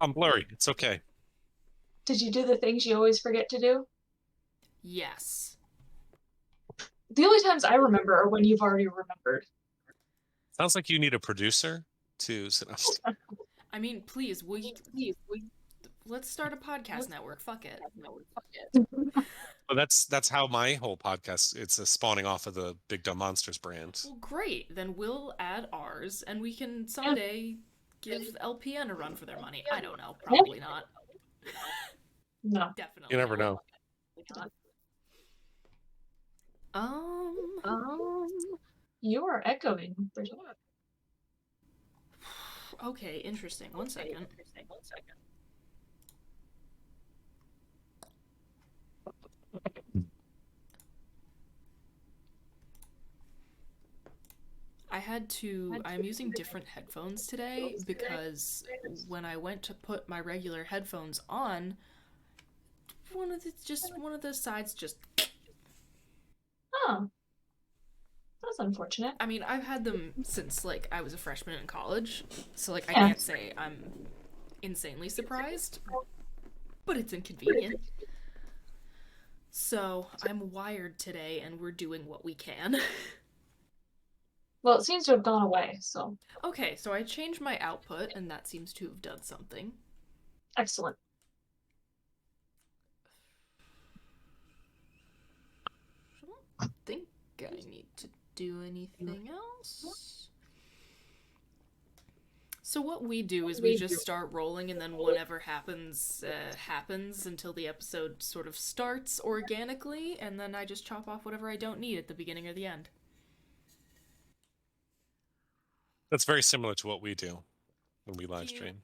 I'm blurry. It's okay. Did you do the things you always forget to do? Yes. The only times I remember are when you've already remembered. Sounds like you need a producer to sit down. I mean, please, let's start a podcast network. Fuck it. But that's how my whole podcast it's a spawning off of the Big Dumb Monsters brand. Well, great. Then we'll add ours, and we can someday give LPN a run for their money. I don't know. Probably not. No. You Definitely never not. know. Um. Um, you are echoing, Bridget. Okay, interesting. One second. I'm using different headphones today because when I went to put my regular headphones on, one of the sides just. Oh, that's unfortunate. I mean, I've had them since like I was a freshman in college, so like I Yeah. can't say I'm insanely surprised, but it's inconvenient. So I'm wired today, and we're doing what we can. Well, it seems to have gone away, so Okay, so I changed my output, and that seems to have done something. excellent. I don't think I need to do anything else. So what we do is we just start rolling, and then whatever happens happens until the episode sort of starts organically, and then I just chop off whatever I don't need at the beginning or the end. That's very similar to what we do when we live Yeah. stream.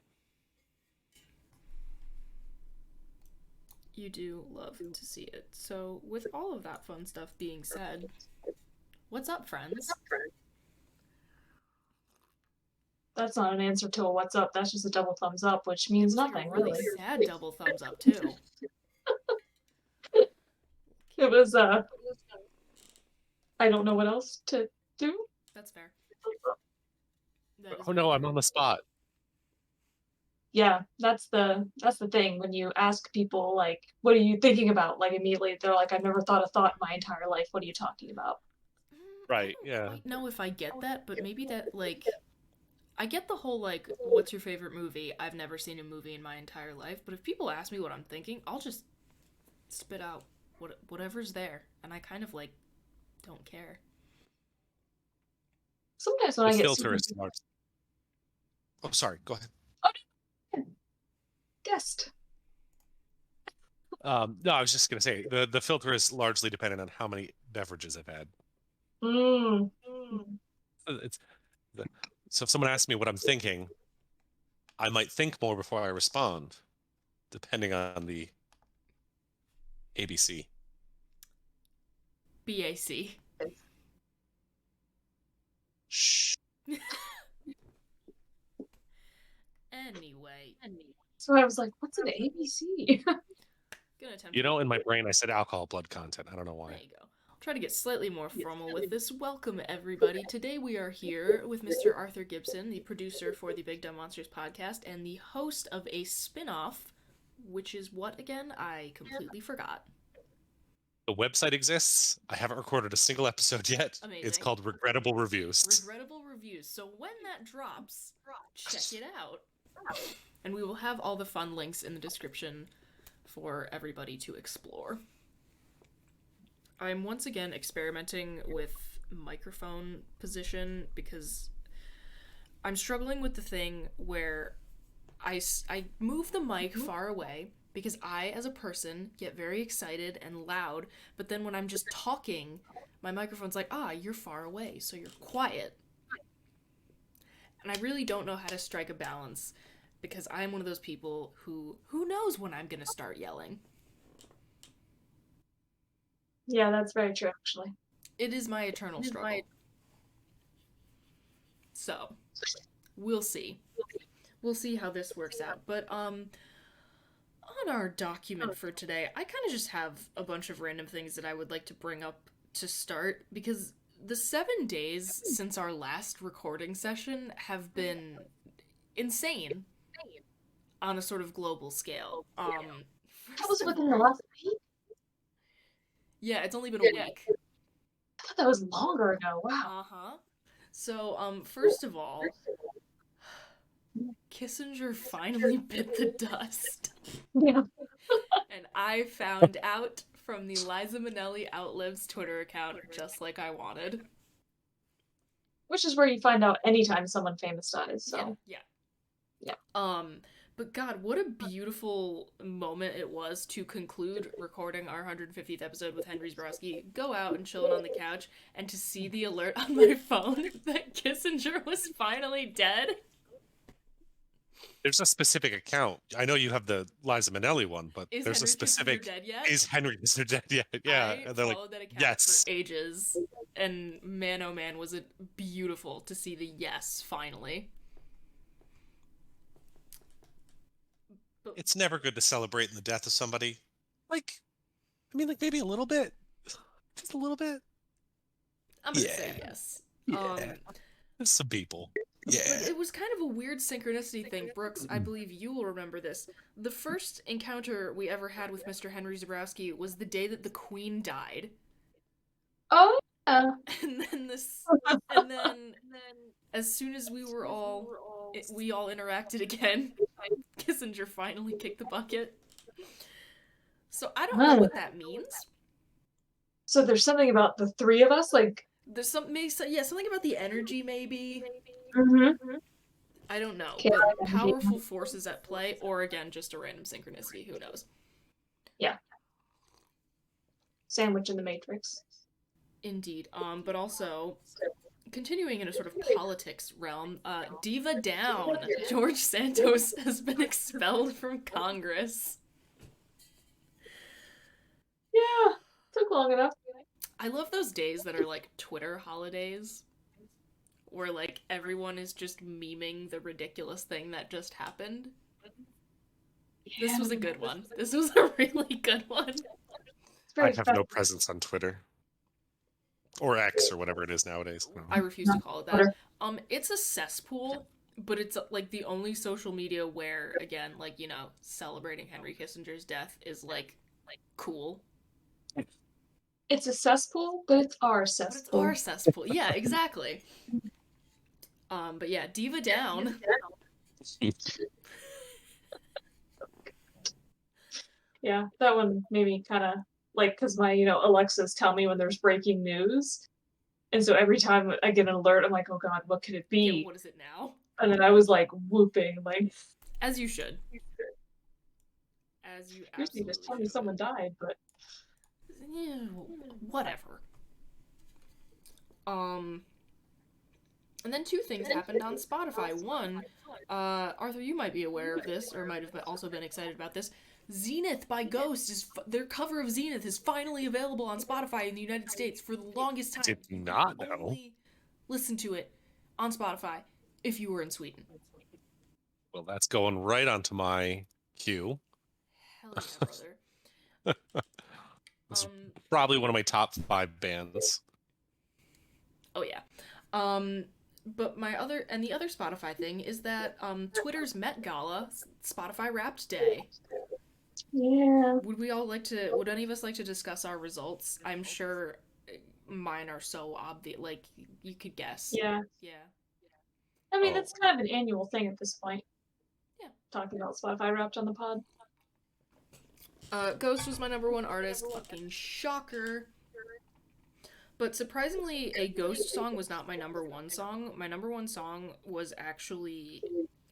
You do love to see it. So with all of that fun stuff being said, what's up, friends? That's not an answer to a what's up. That's just a double thumbs up, which means It was like nothing, a really really. sad double thumbs up too. It was, I don't know what else to do. That's fair. That is Oh very no, I'm fair. on the spot. Yeah, that's the thing. When you ask people, like, what are you thinking about? Like, immediately they're like, I've never thought a thought in my entire life. What are you talking about? I Right, don't yeah. quite know if I get that, but maybe that like I get the whole like what's your favorite movie? I've never seen a movie in my entire life, but if people ask me what I'm thinking, I'll just spit out whatever's there, and I kind of like don't care. Sometimes when The I get filter super is large. Oh, sorry. Go ahead. oh, no, guest. No, I was just gonna say the filter is largely dependent on how many beverages I've had. Mm. It's so if someone asks me what I'm thinking, I might think more before I respond, depending on the ABC. BAC. Shh. Anyway, So I was like, what's an ABC? gonna attempt You to. know, in my brain, I said alcohol blood content. I don't know There why. you go. I'll try to get slightly more formal with this. Welcome, everybody. Today we are here with Mr. Arthur Gibson, the producer for the Big Dumb Monsters podcast and the host of a spin off, which is what again? I completely forgot. The website exists. I haven't recorded a single episode yet. Amazing. It's called Regrettable Reviews. Regrettable Reviews. So when that drops, check it out. And we will have all the fun links in the description for everybody to explore. I'm once again experimenting with microphone position because I'm struggling with the thing where I move the mic far away because I, as a person, get very excited and loud, but then when I'm just talking, my microphone's like, you're far away, so you're quiet. And I really don't know how to strike a balance because I'm one of those people who knows when I'm gonna start yelling. Yeah, that's very true, actually. It is my eternal struggle. So, we'll see. We'll see how this works out. But on our document for today, I kind of just have a bunch of random things that I would like to bring up to start because the 7 days since our last recording session have been insane. on a sort of global scale. That was within the last week? Yeah, it's only been a week. I thought that was longer ago. Wow. Uh-huh. So, first of all, Kissinger finally bit the dust. Yeah. And I found out from the Liza Minnelli Outlives Twitter account just like I wanted. Which is where you find out anytime someone famous dies. So Yeah. Yeah. But God, what a beautiful moment it was to conclude recording our 150th episode with Henry Zborowski, go out and chilling on the couch, and to see the alert on my phone that Kissinger was finally dead. There's a specific account. I know you have the Liza Minnelli one, but Is there's Henry a specific. Kissinger dead yet? Is Henry Kissinger dead yet? Yeah, I and they're like, followed that account yes. for ages, and man, oh man, was it beautiful to see the yes finally. But It's never good to celebrate in the death of somebody. Like, I mean, like maybe a little bit, just a little bit. I'm gonna say yes. Yeah. There's some people. Yeah. But it was kind of a weird synchronicity thing. Brooks, I believe you will remember this. The first encounter we ever had with Mr. Henry Zborowski was the day that the Queen died. Oh yeah. And then as soon as we all interacted again, Kissinger finally kicked the bucket. So I don't know what that means. So there's something about the three of us, like There's something about the energy, maybe. mm-hmm. I don't know, Okay, but powerful forces at play, or again, just a random synchronicity. Who knows? Yeah. Sandwich in the Matrix. Indeed. But also, continuing in a sort of politics realm, Diva down. George Santos has been expelled from Congress. Yeah, took long enough. I love those days that are like Twitter holidays, where like everyone is just memeing the ridiculous thing that just happened. This was a good one. This was a really good one. I have no presence on Twitter. Or X or whatever it is nowadays. I refuse to call it that. It's a cesspool, but it's like the only social media where, again, like, you know, celebrating Henry Kissinger's death is like cool. It's a cesspool, but it's our cesspool. But it's our cesspool. Yeah, exactly. But yeah, Diva down. Yeah, that one made me kind of like, because my, Alexas tell me when there's breaking news. And so every time I get an alert, I'm like, oh God, what could it be? Yeah, what is it now? And then I was like whooping, like. As you should. As you usually just tell me someone died, but. Yeah, whatever. And then two things happened on Spotify. One, Arthur, you might be aware of this, or might have also been excited about this. Zenith by Ghost their cover of Zenith is finally available on Spotify in the United States for the longest time. Did not know. Only listen to it on Spotify if you were in Sweden. Well, that's going right onto my queue. Hell yeah, brother. It's probably one of my top 5 bands. Oh yeah. But the other Spotify thing is that Twitter's Met Gala, Spotify Wrapped Day. Yeah. Would any of us like to discuss our results? I'm sure mine are so obvious, like you could guess. Yeah. Yeah. I mean, that's kind of an annual thing at this point. Yeah. Talking about Spotify Wrapped on the pod. Ghost was my number one artist. Fucking shocker. But surprisingly, a Ghost song was not my number one song. My number one song was actually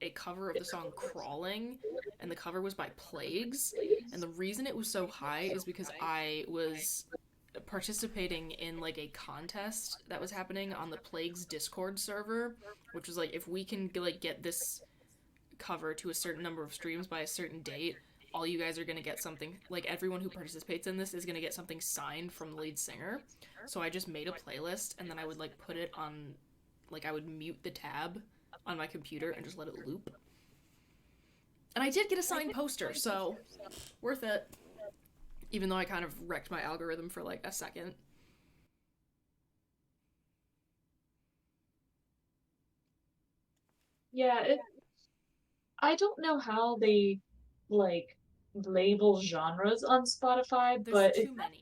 a cover of the song Crawling, and the cover was by Plagues. And the reason it was so high is because I was participating in like a contest that was happening on the Plagues Discord server, which was like, if we can like get this cover to a certain number of streams by a certain date, all you guys are gonna get something, like everyone who participates in this is gonna get something signed from the lead singer. So I just made a playlist, and then I would like put it on, like I would mute the tab on my computer and just let it loop. And I did get a signed poster, so worth it. Even though I kind of wrecked my algorithm for like a second. Yeah, I don't know how they like label genres on Spotify, There's but too many.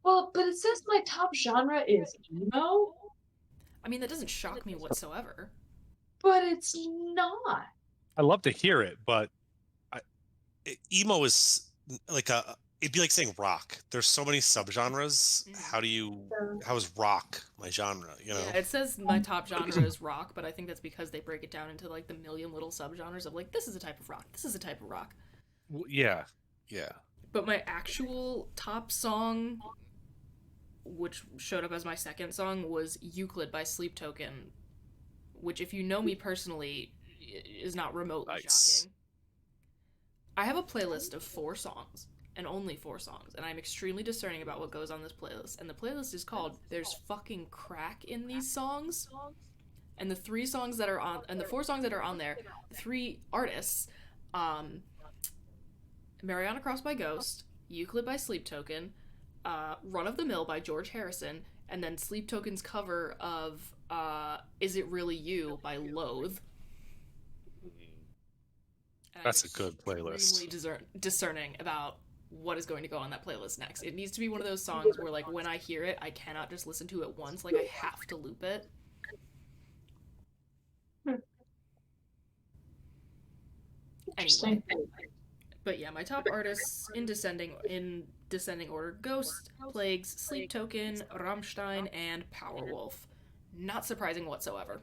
but it says my top genre is emo, I mean, that doesn't shock me whatsoever. but it's not. I love to hear it, but emo is like it'd be like saying rock. There's so many subgenres. How is rock my genre, you know? Yeah, it says my top genre is rock, but I think that's because they break it down into like the million little subgenres of like, this is a type of rock, this is a type of rock. Yeah. But my actual top song, which showed up as my second song, was Euclid by Sleep Token, which, if you know me personally, is not remotely shocking. I have a playlist of 4 songs, and only 4 songs, and I'm extremely discerning about what goes on this playlist. And the playlist is called "There's Fucking Crack in These Songs," and the 4 songs that are on there, the 3 artists, Mariana Cross by Ghost, Euclid by Sleep Token, Run of the Mill by George Harrison, and then Sleep Token's cover of Is It Really You by Loathe. That's a good playlist. Extremely discerning about what is going to go on that playlist next. It needs to be one of those songs where, like, when I hear it, I cannot just listen to it once. Like, I have to loop it. Anyway. But yeah, my top artists in descending order: Ghost, Plagues, Sleep Token, Rammstein, and Powerwolf. Not surprising whatsoever.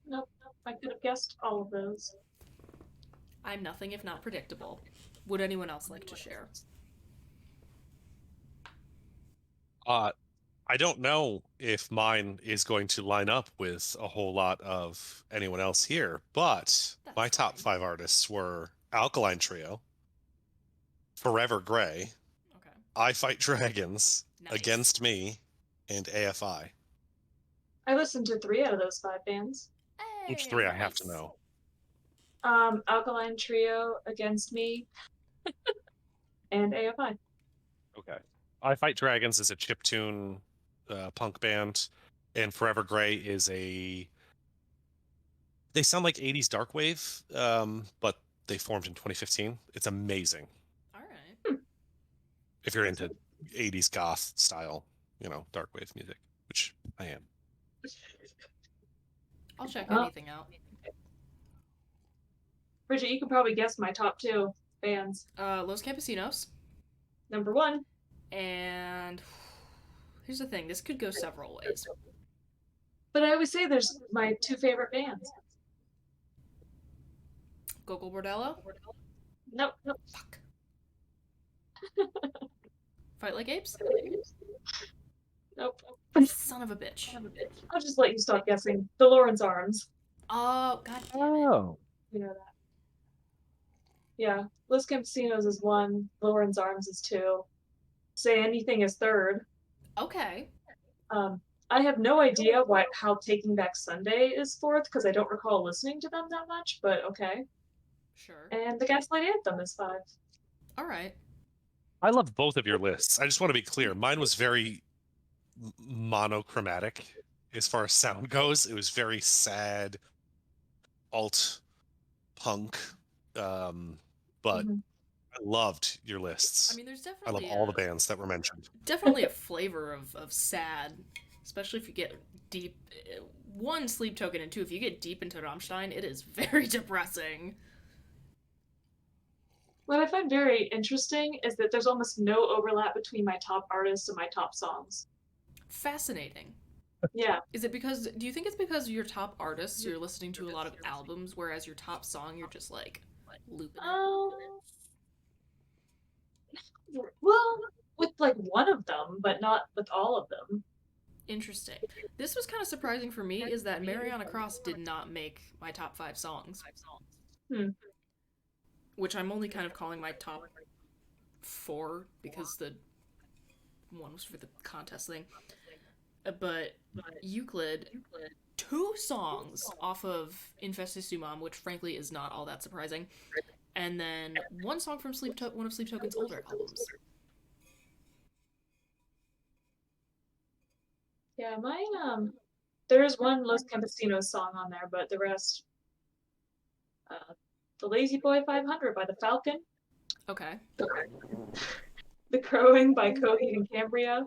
Nope, I could have guessed all of those. I'm nothing if not predictable. Would anyone else like to share? I don't know if mine is going to line up with a whole lot of anyone else here, but my top 5 artists were Alkaline Trio, Forever Grey, Okay. I Fight Dragons, Nice. Against Me, and AFI. I listened to 3 out of those 5 bands. Which 3 I have to know? Alkaline Trio, Against Me, and AFI. Okay. I Fight Dragons is a chiptune punk band, and Forever Grey is they sound like 80s darkwave, but they formed in 2015. It's amazing. All right. If you're into 80s goth style, darkwave music, which I am. I'll check anything out. Bridget, you can probably guess my top 2 bands. Los Campesinos. Number 1. And here's the thing, this could go several ways. But I always say there's my 2 favorite bands. Gogol Bordello? Nope. Fuck. Fight Like Apes? Nope. Son of a bitch. I'll just let you stop guessing. The Lawrence Arms. Oh, god damn it. Oh. You know that. Yeah. Los Campesinos is 1. Lawrence Arms is 2. Say Anything is 3rd. Okay. I have no idea how Taking Back Sunday is 4th, because I don't recall listening to them that much, but okay. Sure. And the Gaslight Anthem is 5. All right. I love both of your lists. I just want to be clear. Mine was very monochromatic as far as sound goes. It was very sad, alt punk, but I loved your lists. I mean, there's I definitely love all the bands that were mentioned. Definitely a flavor of sad, especially if you get deep. 1, Sleep Token, and 2, if you get deep into Rammstein, it is very depressing. What I find very interesting is that there's almost no overlap between my top artists and my top songs. Fascinating. Yeah. Do you think it's because your top artists, you're listening to a lot of albums, whereas your top song, you're just like looping it? Well, with like one of them, but not with all of them. Interesting. This was kind of surprising for me, is that Mariana Cross did not make my top 5 songs. Which I'm only kind of calling my top 4 because the one was for the contest thing. But Euclid, 2 songs off of Infeste Sumam, which frankly is not all that surprising, and then 1 song from one of Sleep Token's older albums. Yeah, there is 1 Los Campesinos song on there, but the rest, The Lazy Boy 500 by The Falcon. Okay. The Crowing by Coheed and Cambria.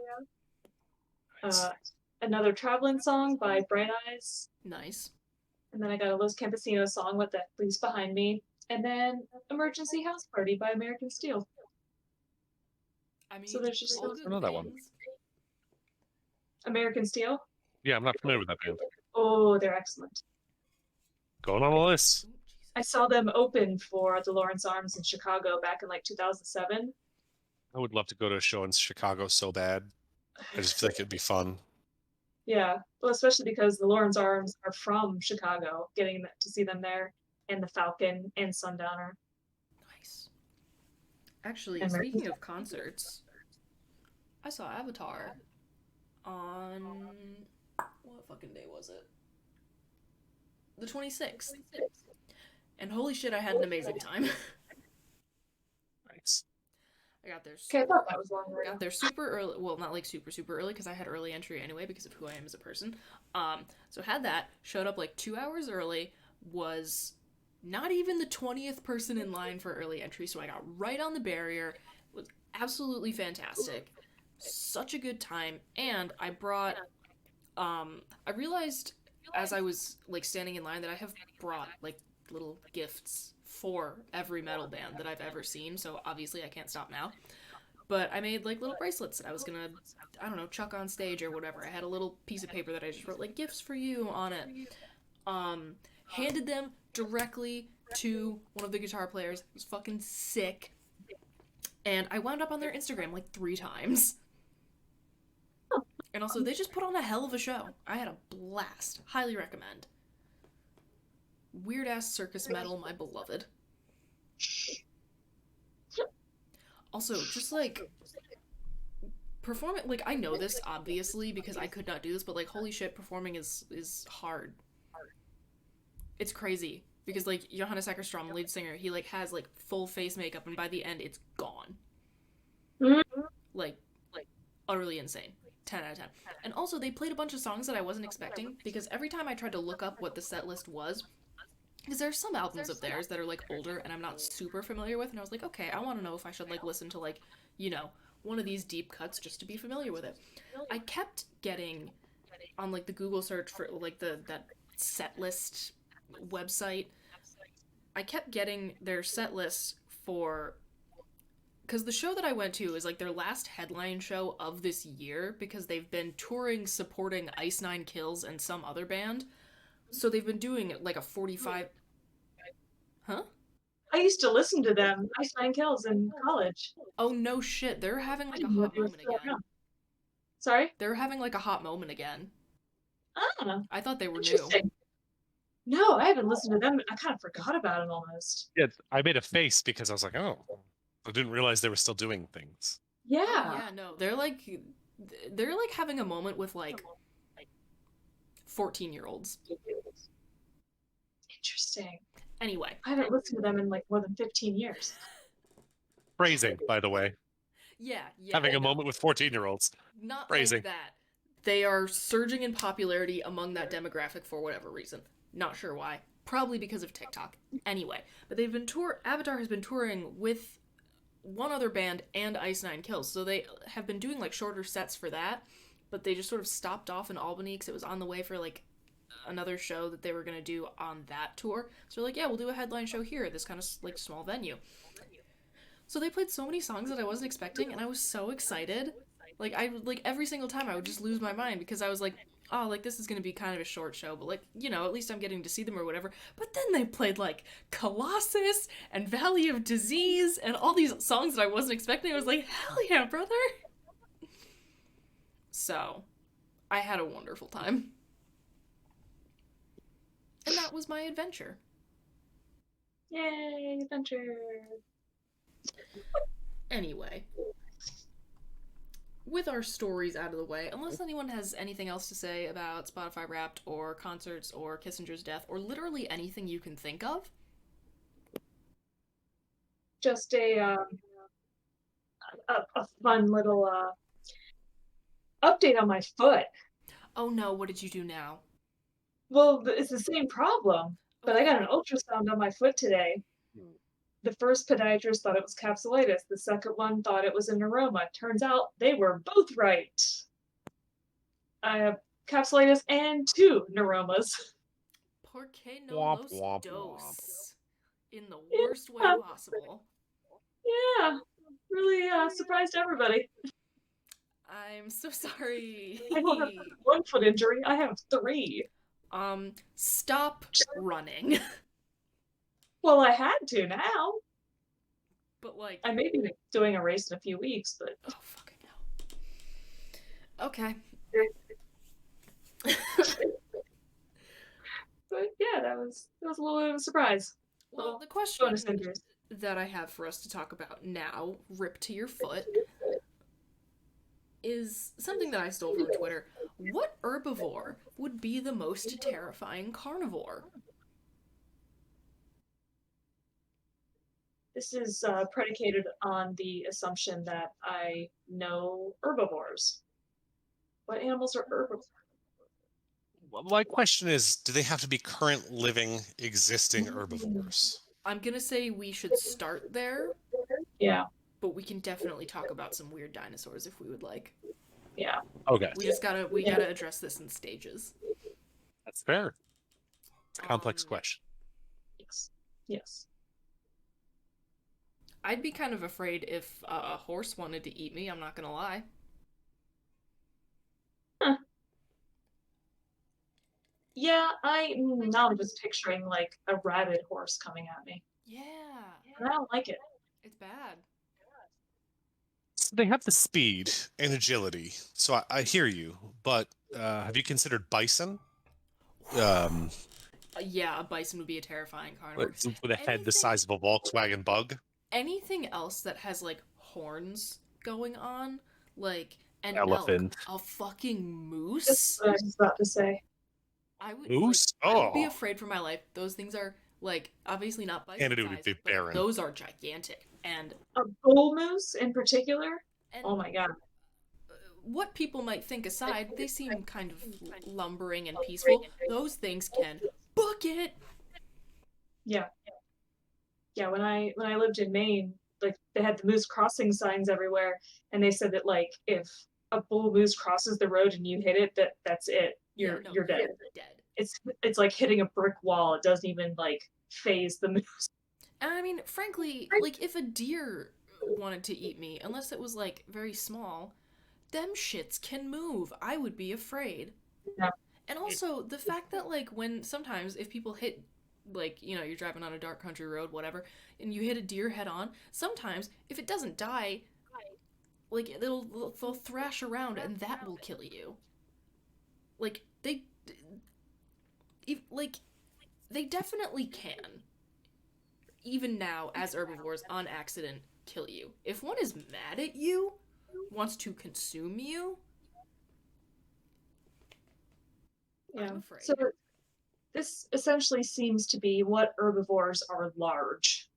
Another Traveling Song by Bright Eyes. Nice. And then I got a Los Campesinos song with That Leaves Behind Me. And then Emergency House Party by American Steel. I mean, So there's just all those- good I know that one. things. American Steel? Yeah, I'm not familiar with that band. Oh, they're excellent. Going on the list. Ooh, Jesus. I saw them open for the Lawrence Arms in Chicago back in like 2007. I would love to go to a show in Chicago so bad. I just feel like it'd be fun. Yeah, well, especially because the Lawrence Arms are from Chicago, getting to see them there, and the Falcon and Sundowner. Nice. Actually, American speaking of concerts, I saw Avatar on what fucking day was it? The 26th. And holy shit, I had an amazing time. Nice. I got there. Okay, I thought that was long Got there super early. Well, not like super early because I had early entry anyway because of who I am as a person. So had that. Showed up like 2 hours early. Was not even the 20th person in line for early entry, so I got right on the barrier. It was absolutely fantastic. Such a good time, and I brought. I realized as I was like standing in line that I have brought like little gifts for every metal band that I've ever seen, so obviously I can't stop now. But I made like little bracelets that I was gonna, I don't know, chuck on stage or whatever. I had a little piece of paper that I just wrote like gifts for you on it. Handed them directly to one of the guitar players. It was fucking sick. And I wound up on their Instagram like 3 times. And also, they just put on a hell of a show. I had a blast. Highly recommend. Weird ass circus metal, my beloved. Also, just like performing, like I know this obviously because I could not do this, but like holy shit, performing is hard. It's crazy because like Johannes Eckerstrom, lead singer, he like has like full face makeup, and by the end it's gone. Like utterly insane. 10 out of 10. And also, they played a bunch of songs that I wasn't expecting because every time I tried to look up what the set list was, because there are some albums of theirs that are like older and I'm not super familiar with, and I was like, okay, I want to know if I should like listen to like, you know, one of these deep cuts just to be familiar with it. I kept getting on like the Google search for like that set list website. I kept getting their set list for, because the show that I went to is like their last headline show of this year because they've been touring supporting Ice Nine Kills and some other band. So they've been doing like a 45. Huh? I used to listen to them, Ice Nine Kills, in college. Oh no shit, they're having like a I didn't know hot they were moment still again. around. Sorry? They're having like a hot moment again. Ah, I thought they were new. interesting. No, I haven't listened to them. I kind of forgot about them almost. Yeah, I made a face because I was like, oh, I didn't realize they were still doing things. Yeah. Oh, yeah, no, they're like having a moment with like 14-year-olds. Interesting. Anyway. I haven't listened to them in like more than 15 years. Phrasing, by the way. Yeah. Having a moment with 14-year-olds. Not Phrasing. like that. They are surging in popularity among that demographic for whatever reason. Not sure why. Probably because of TikTok. Anyway, but Avatar has been touring with one other band and Ice Nine Kills, so they have been doing like shorter sets for that, but they just sort of stopped off in Albany because it was on the way for like another show that they were going to do on that tour. So they're like, yeah, we'll do a headline show here at this kind of like small venue. So they played so many songs that I wasn't expecting, and I was so excited. Like every single time I would just lose my mind because I was like, oh, like this is going to be kind of a short show, but like, you know, at least I'm getting to see them or whatever. But then they played like Colossus and Valley of Disease and all these songs that I wasn't expecting. I was like, hell yeah, brother. So I had a wonderful time. And that was my adventure. Yay, adventure. Anyway, with our stories out of the way, unless anyone has anything else to say about Spotify Wrapped or concerts or Kissinger's death or literally anything you can think of. Just a fun little update on my foot. Oh no, what did you do now? Well, it's the same problem, but I got an ultrasound on my foot today. The first podiatrist thought it was capsulitis. The second one thought it was a neuroma. Turns out they were both right. I have capsulitis and 2 neuromas. Por qué no Womp, los womp, dos? In the Yeah. worst way possible. Yeah, really surprised everybody. I'm so sorry. I don't have 1 foot injury. I have 3. Stop running. Well, I had to now. But like, I may be doing a race in a few weeks, but oh fucking hell. Okay. but yeah, that was a little bit of a surprise. Well, Little the question bonus injuries. that I have for us to talk about now, rip to your foot, is something that I stole from Twitter. What herbivore would be the most terrifying carnivore? This is predicated on the assumption that I know herbivores. What animals are herbivores? Well, my question is, do they have to be current living, existing herbivores? I'm gonna say we should start there, Yeah, but we can definitely talk about some weird dinosaurs if we would like. yeah. Okay, We gotta address this in stages. that's fair. It's a complex Um, question. Yes. Yes. I'd be kind of afraid if a horse wanted to eat me, I'm not gonna lie. Yeah, now I'm just picturing like a rabid horse coming at me. Yeah, And I don't like it. it's bad. So they have the speed and agility, so I hear you. But have you considered bison? Yeah, a bison would be a terrifying carnivore. With a head the size of a Volkswagen Bug. Anything else that has like horns going on, like an Elephant. elk, a fucking moose. That's what I was about to say. I would Moose? I would be Oh. afraid for my life. Those things are like obviously not bison And it would size, be but barren. those are gigantic. And A bull moose in particular? Oh my god. what people might think aside, they seem kind of lumbering and peaceful. Those things can book it. Yeah. Yeah, when I lived in Maine, like they had the moose crossing signs everywhere, and they said that like if a bull moose crosses the road and you hit it, that's it. You're dead. Dead. It's like hitting a brick wall. It doesn't even like phase the moose. And I mean, frankly, like if a deer wanted to eat me, unless it was like very small, them shits can move. I would be afraid. Yeah. And also the fact that like when sometimes if people hit like, you know, you're driving on a dark country road, whatever, and you hit a deer head on, sometimes if it doesn't die, like they'll thrash around and that will kill you. Like they definitely can. Even now, as herbivores, on accident, kill you. If one is mad at you, wants to consume you, Yeah. I'm afraid. So this essentially seems to be what herbivores are large.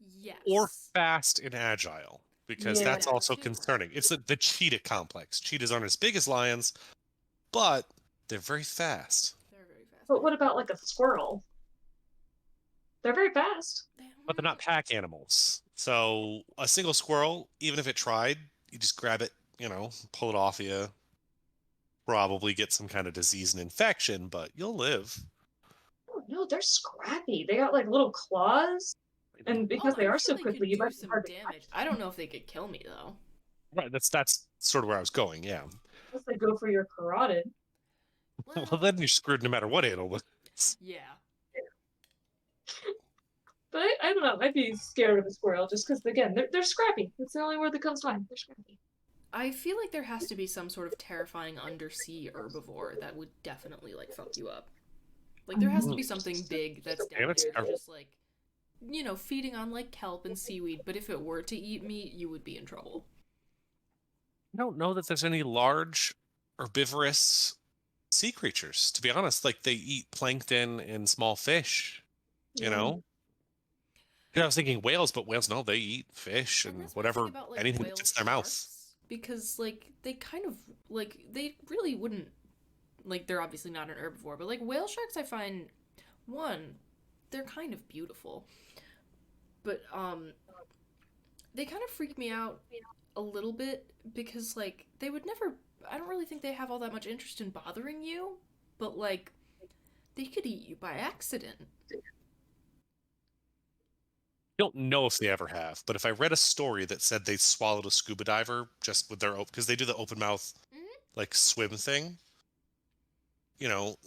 Yes. Or fast and agile, because Yeah. that's also concerning. It's the cheetah complex. Cheetahs aren't as big as lions, but they're very fast. They're very fast. But what about like a squirrel? They're very fast. But they're not pack animals. So a single squirrel, even if it tried, you just grab it, you know, pull it off you. Probably get some kind of disease and infection, but you'll live. Oh no, they're scrappy. They got like little claws. And because they I'm are sure so they quickly, could you do might be some hard to damage. catch. I don't know if they could kill me though. Right, that's sort of where I was going, yeah. Unless they go for your carotid. Well, then you're screwed no matter what animal it is. Yeah. But I don't know. I'd be scared of a squirrel just because, again, they're scrappy. That's the only word that comes to mind. They're scrappy. I feel like there has to be some sort of terrifying undersea herbivore that would definitely like fuck you up. Like there has to be something big that's down there just like, you know, feeding on like kelp and seaweed, but if it were to eat me, you would be in trouble. I don't know that there's any large herbivorous sea creatures, to be honest. Like they eat plankton and small fish, you know? Yeah, I was thinking whales, but whales, no, they eat fish and that's my whatever, thing about, like, anything whale that fits in their mouth. sharks, because like they kind of like they really wouldn't like they're obviously not an herbivore, but like whale sharks I find one they're kind of beautiful, but they kind of freak me out a little bit because like they would never. I don't really think they have all that much interest in bothering you, but like they could eat you by accident. Don't know if they ever have, but if I read a story that said they swallowed a scuba diver just with their because they do the open mouth Mm-hmm. like swim thing,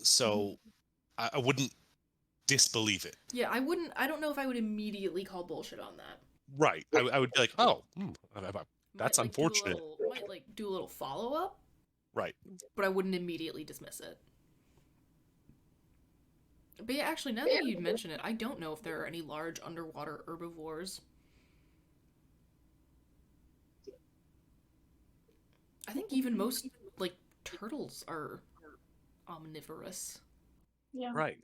so I wouldn't disbelieve it. Yeah, I wouldn't. I don't know if I would immediately call bullshit on that. Right. I would be like, oh, Might that's like do a unfortunate. little. Might like do a little follow up, Right. but I wouldn't immediately dismiss it. But yeah, actually, now that you mention it, I don't know if there are any large underwater herbivores. I think even most like turtles are omnivorous. Yeah. Right.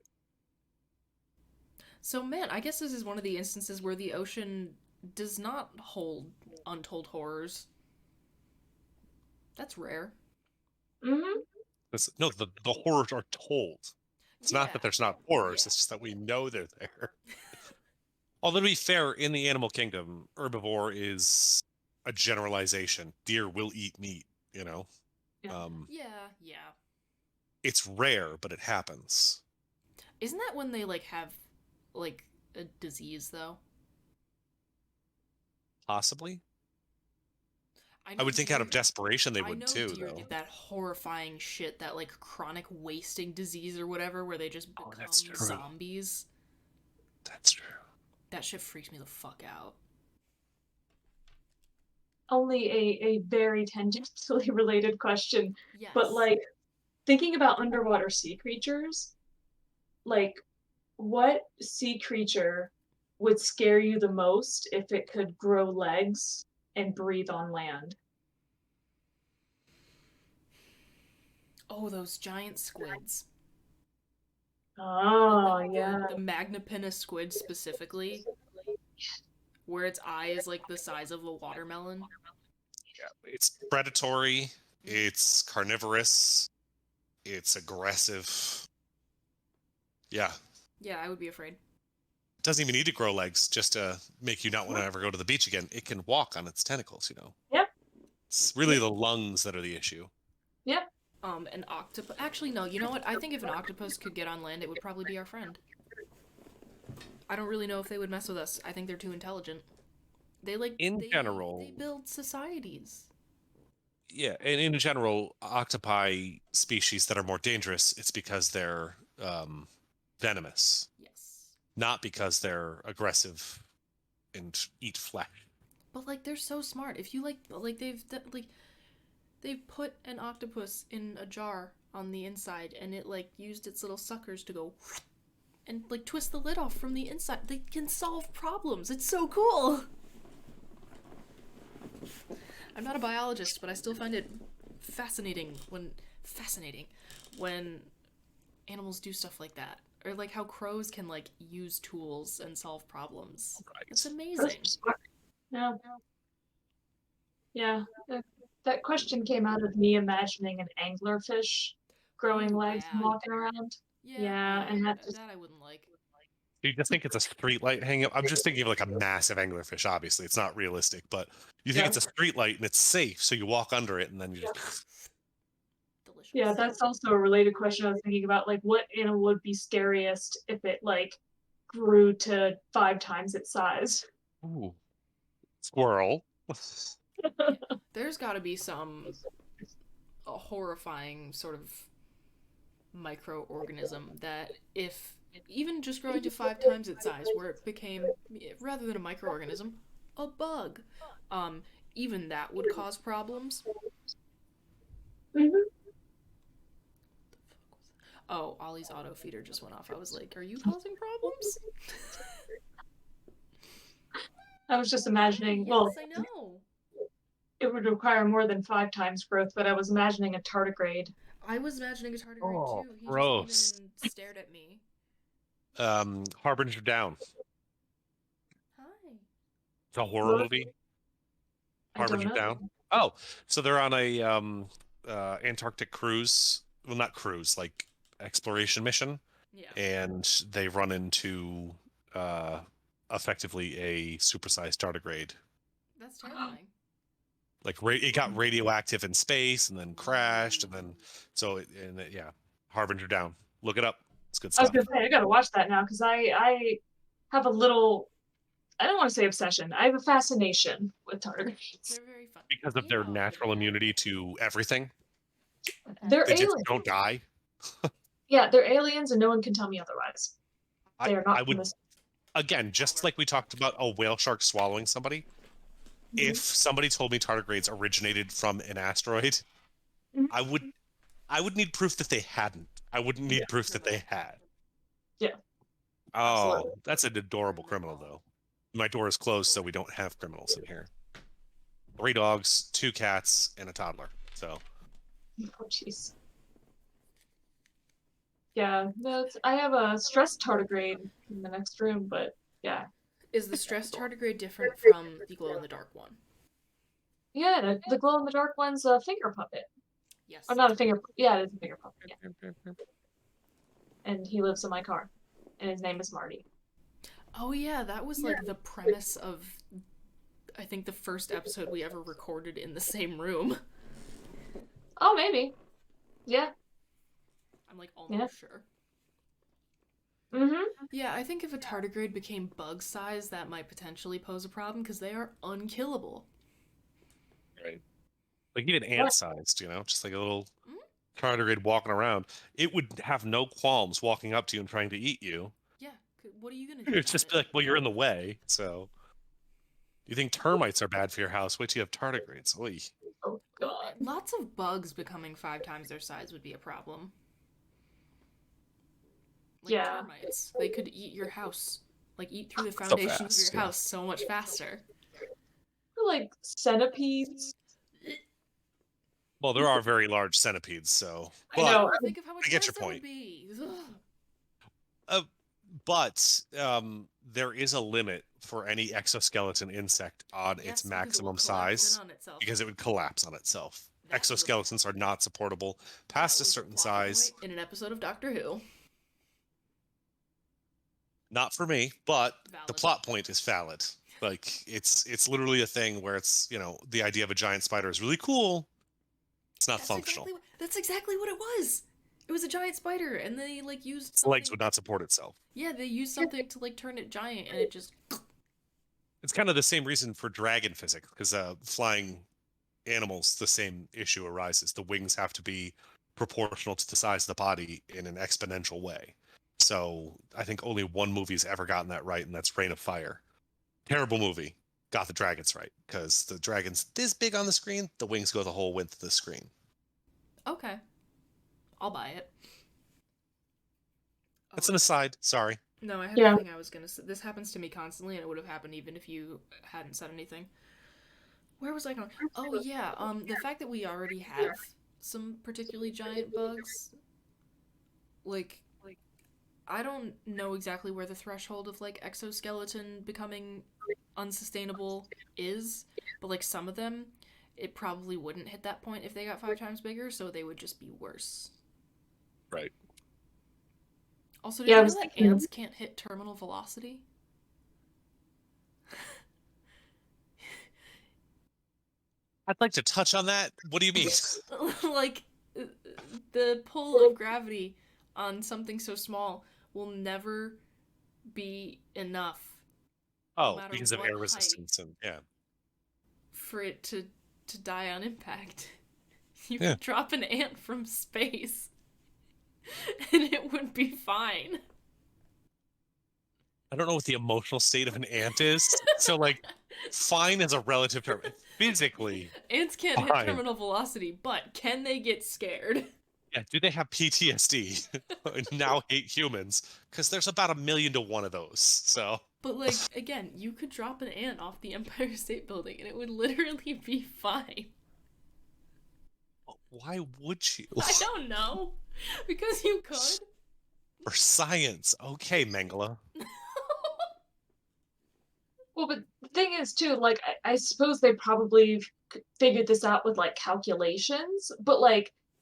So man, I guess this is one of the instances where the ocean does not hold untold horrors. That's rare. Mm-hmm. No, the horrors are told. It's not that there's not horrors, it's just that we know they're there. Although to be fair, in the animal kingdom, herbivore is a generalization. Deer will eat meat, Yeah. Yeah. It's rare, but it happens. Isn't that when they like have like a disease though? Possibly. I I would think out of deer- desperation they I would know too, deer though. get that horrifying shit, that like chronic wasting disease or whatever, where they just become that's true. zombies. That's true. That shit freaks me the fuck out. Only a very tangentially related question, Yes. but like thinking about underwater sea creatures, like what sea creature would scare you the most if it could grow legs and breathe on land? Oh, those giant squids. Oh, Like yeah. the Magnapinna squid specifically, where its eye is like the size of a watermelon. Yeah, it's predatory, it's carnivorous, it's aggressive. Yeah. Yeah, I would be afraid. It doesn't even need to grow legs just to make you not want to ever go to the beach again. It can walk on its tentacles, Yep. It's really the lungs that are the issue. Yep. An octopus. Actually, no. You know what? I think if an octopus could get on land, it would probably be our friend. I don't really know if they would mess with us. I think they're too intelligent. General, they build societies. Yeah, and in general, octopi species that are more dangerous, it's because they're venomous, Yes. not because they're aggressive and eat flesh. But like they're so smart. If you they've put an octopus in a jar on the inside, and it like used its little suckers to go and like twist the lid off from the inside. They can solve problems. It's so cool. I'm not a biologist, but I still find it fascinating when animals do stuff like that, or like how crows can like use tools and solve problems. Right. It's amazing. Yeah. Yeah. That question came out of me imagining an anglerfish growing Ooh, legs and bad. walking around. Yeah, and that just I wouldn't like. You just think it's a street light hanging up. I'm just thinking of like a massive anglerfish. Obviously, it's not realistic, but you think Yeah. it's a street light and it's safe, so you walk under it and then you just. Delicious. Yeah, that's also a related question I was thinking about. Like, what animal would be scariest if it like grew to 5 times its size? Ooh. Squirrel. There's got to be some horrifying sort of microorganism that, if even just growing to 5 times its size, where it became, rather than a microorganism, a bug, even that would cause problems. Mm-hmm. Oh, Ollie's auto feeder just went off. I was like, are you causing problems? I was just imagining, Yes, well, I know. it would require more than 5 times growth, but I was imagining a tardigrade. I was imagining a tardigrade Oh, too. He gross. just came in and stared at me. Harbinger Down. Hi. It's a horror What? movie. I don't Harbinger know. Down. Oh, so they're on a Antarctic cruise. Well, not cruise, like exploration mission, Yeah. and they run into effectively a supersized tardigrade. That's terrifying. Like it got radioactive in space and then crashed, and then yeah, Harbinger down. Look it up. It's good I was stuff. gonna say I gotta watch that now because I have a little, I don't want to say obsession. I have a fascination with tardigrades. They're very fun. Because of their natural immunity to everything. They're They just aliens. don't die. Yeah, they're aliens, and no one can tell me otherwise. They are not. I would, again, just like we talked about a whale shark swallowing somebody. If somebody told me tardigrades originated from an asteroid, I would need proof that they hadn't. I wouldn't need proof that they had. Yeah. Oh, Absolutely. that's an adorable criminal, though. My door is closed, so we don't have criminals in here. 3 dogs, 2 cats, and a toddler. So. Oh, jeez. Yeah, no, I have a stressed tardigrade in the next room, but yeah. Is the stress tardigrade different from the glow-in-the-dark one? Yeah, the glow-in-the-dark one's a finger puppet. Yes. Or not a finger, yeah, it is a finger puppet, yeah. And he lives in my car, and his name is Marty. Oh yeah, that was like the premise of, I think, the first episode we ever recorded in the same room. Oh, maybe. Yeah. I'm like almost sure. Yeah, I think if a tardigrade became bug size, that might potentially pose a problem because they are unkillable. Right. Like even ant sized, just like a little tardigrade walking around. It would have no qualms walking up to you and trying to eat you. Yeah. What are you going to do? It's just like, well, you're in the way. So you think termites are bad for your house? Wait till you have tardigrades. Oy. Oh, God. Lots of bugs becoming 5 times their size would be a problem. Like termites. They could eat your house. Like eat through the foundations of your house so much faster. Like centipedes. Well, there are very large centipedes, so. I know. Think of how much I get your point. But there is a limit for any exoskeleton insect on its maximum size because it would collapse on itself. Exoskeletons are not supportable past a certain size. In an episode of Doctor Who. Not for me, but the plot point is valid. Like it's literally a thing where it's, the idea of a giant spider is really cool. It's not functional. That's exactly what it was. It was a giant spider, and they used its legs would not support itself. Yeah, they used something to turn it giant, and it just. It's kind of the same reason for dragon physics, because flying animals, the same issue arises. The wings have to be proportional to the size of the body in an exponential way. So I think only one movie's ever gotten that right, and that's Reign of Fire. Terrible movie. Got the dragons right, because the dragon's this big on the screen, the wings go the whole width of the screen. Okay. I'll buy it. That's an aside. Sorry. No, I had a thing I was going to say. This happens to me constantly, and it would have happened even if you hadn't said anything. Where was I going? Oh, yeah. The fact that we already have some particularly giant bugs, I don't know exactly where the threshold of exoskeleton becoming unsustainable is, but some of them, it probably wouldn't hit that point if they got 5 times bigger, so they would just be worse. Right. Also, did you know that ants can't hit terminal velocity? I'd like to touch on that. What do you mean? The pull of gravity on something so small will never be enough. Oh, because of air resistance and for it to die on impact. You could drop an ant from space and it would be fine. I don't know what the emotional state of an ant is. So fine is a relative term. Physically, ants can't hit terminal velocity, but can they get scared? Yeah, do they have PTSD and now hate humans? Because there's about 1 million to 1 of those, so. But again, you could drop an ant off the Empire State Building and it would literally be fine. Why would you? I don't know. Because you could. For science. Okay, Mengele. Well, but the thing is, too, I suppose they probably figured this out with, calculations, but,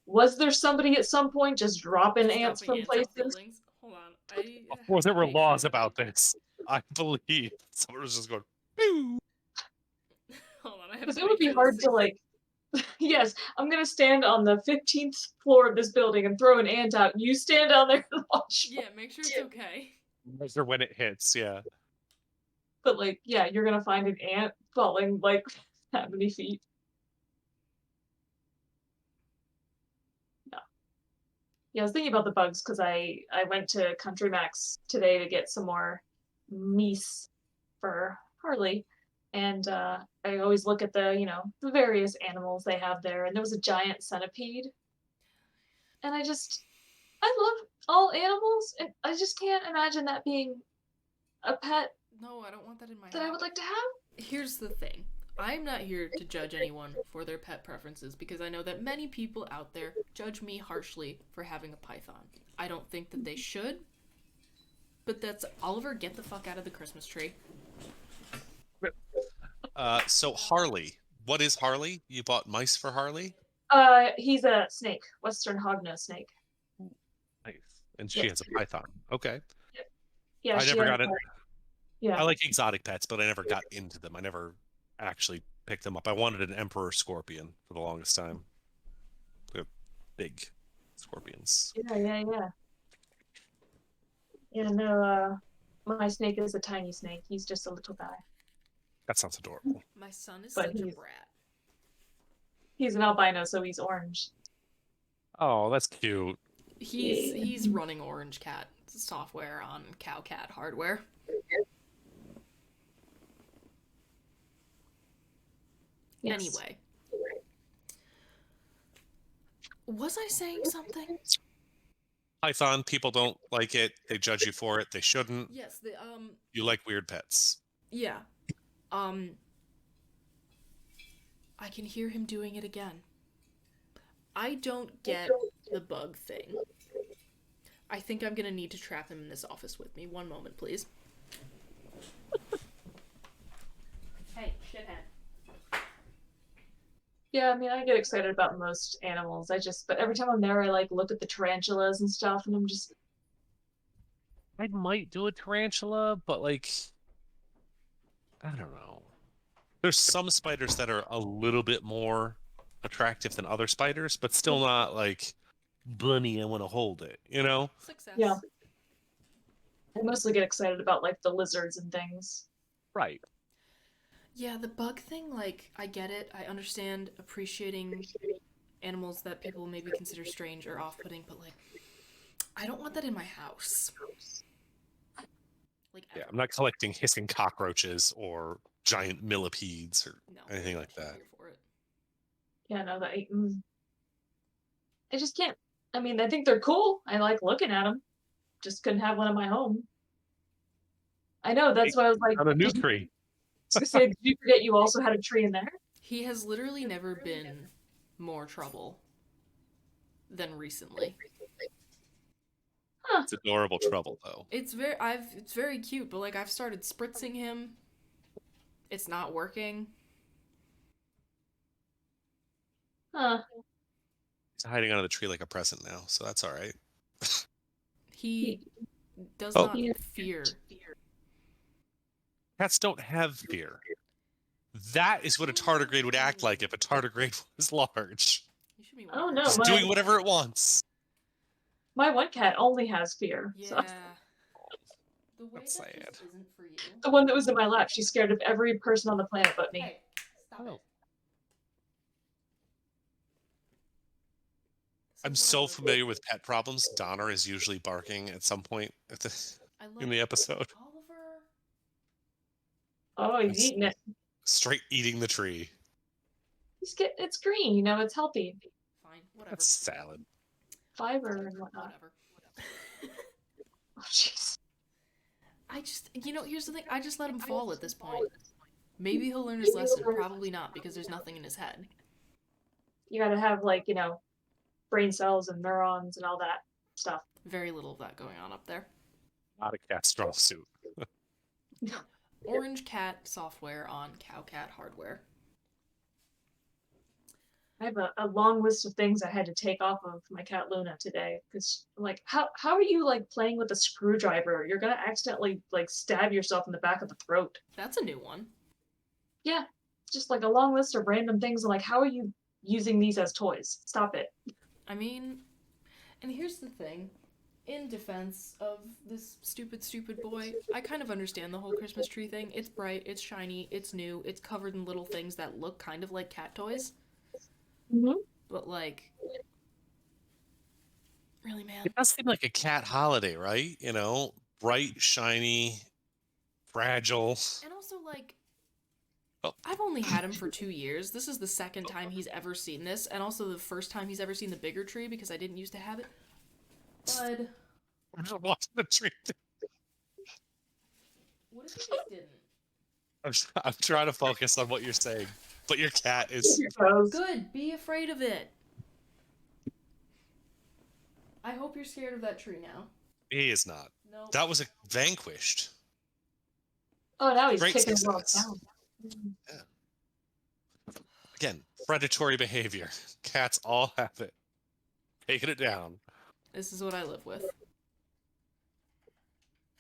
was there somebody at some point just dropping ants from places? Hold on. before there were Make laws sure about this, I believe someone was just going, "Pew." Hold on, I have Because to it would make be sure hard this to like. Yes, I'm gonna stand on the 15th floor of this building and throw an ant out. You stand down there and watch. Yeah, make sure it's okay. Measure when it hits, yeah. But like, yeah, you're gonna find an ant falling like that many feet. Yeah, I was thinking about the bugs because I went to Country Max today to get some more meese for Harley, and I always look at the various animals they have there, and there was a giant centipede, and I love all animals, and I just can't imagine that being a pet No, I don't want that in my that house. I would like to have. Here's the thing. I'm not here to judge anyone for their pet preferences because I know that many people out there judge me harshly for having a python. I don't think that they should, but that's Oliver, get the fuck out of the Christmas tree. So Harley, what is Harley? You bought mice for Harley? He's a snake, Western hognose snake. Nice. And she has a python. Okay. Yeah, I she never has, got it. yeah. I like exotic pets, but I never got into them. I never actually picked them up. I wanted an emperor scorpion for the longest time. They're big scorpions. Yeah. Yeah, no, my snake is a tiny snake. He's just a little guy. That sounds adorable. My son is But such a he's- brat. He's an albino, so he's orange. Oh, that's cute. He's running Orange Cat software on Cow Cat hardware. Yes. Anyway. Was I saying something? Python, people don't like it. They judge you for it. They shouldn't. Yes, You like weird pets. yeah. I can hear him doing it again. I don't get the bug thing. I think I'm gonna need to trap him in this office with me. One moment, please. Hey, shithead. Yeah, I mean, I get excited about most animals. But every time I'm there, I like look at the tarantulas and stuff, and I'm just, I might do a tarantula, but like, I don't know. There's some spiders that are a little bit more attractive than other spiders, but still not like, bunny, I want to hold it, you know? Success. Yeah. I mostly get excited about like the lizards and things. Right. Yeah, the bug thing, like, I get it. I understand appreciating animals that people maybe consider strange or off-putting, but, like, I don't want that in my house. Like, Yeah, ever. I'm not collecting hissing cockroaches or giant millipedes or No, anything like I'm that. here for it. Yeah, no, I just can't. I mean, I think they're cool. I like looking at them. Just couldn't have one in my home. I know, that's why I was like, On a new did you- tree. I was gonna say, did you forget you also had a tree in there? He has literally never been more trouble than recently. It's adorable trouble, though. It's very cute, but like I've started spritzing him. It's not working. Huh. He's hiding under the tree like a present now, so that's all right. He does Oh. not fear. Cats don't have fear. That is what a tardigrade would act like if a tardigrade was large. You should be Oh, wondering. no, It's my- doing whatever it wants. My one cat only has fear. Yeah. So The way That's that sad. just isn't for you. the one that was in my lap, she's scared of every person on the planet but me. Hey, stop Oh. it. I'm so familiar with pet problems. Donner is usually barking at some point in the episode. Oliver. Oh, he's It's- eating it. Straight eating the tree. It's green, it's healthy. Fine, whatever. That's salad. Fiber and whatnot. Whatever. Oh, jeez. Here's the thing. I just let him fall at this point. Maybe he'll learn his lesson. Probably not, because there's nothing in his head. You gotta have, like, brain cells and neurons and all that stuff. Very little of that going on up there. Not a cat strong suit. Orange Cat software on Cow Cat hardware. I have a long list of things I had to take off of my cat Luna today because, like, how are you like playing with a screwdriver? You're gonna accidentally like stab yourself in the back of the throat. That's a new one. Yeah, just like a long list of random things. And like, how are you using these as toys? Stop it. I mean, and here's the thing. In defense of this stupid boy, I kind of understand the whole Christmas tree thing. It's bright, it's shiny, it's new, it's covered in little things that look kind of like cat toys. Mm-hmm. But, like, really, man? It does seem like a cat holiday, right? You know, bright, shiny, fragile. And also, like, Oh. I've only had him for 2 years. This is the second time he's ever seen this, and also the first time he's ever seen the bigger tree because I didn't used to have it. Bud. I'm just watching the tree. What if you just didn't? I'm trying to focus on what you're saying, but your cat is. Good. Be afraid of it. I hope you're scared of that tree now. He is not. No. That was vanquished. Oh, now he's Great kicking the world success. down. Yeah. Again, predatory behavior. Cats all have it. Taking it down. This is what I live with.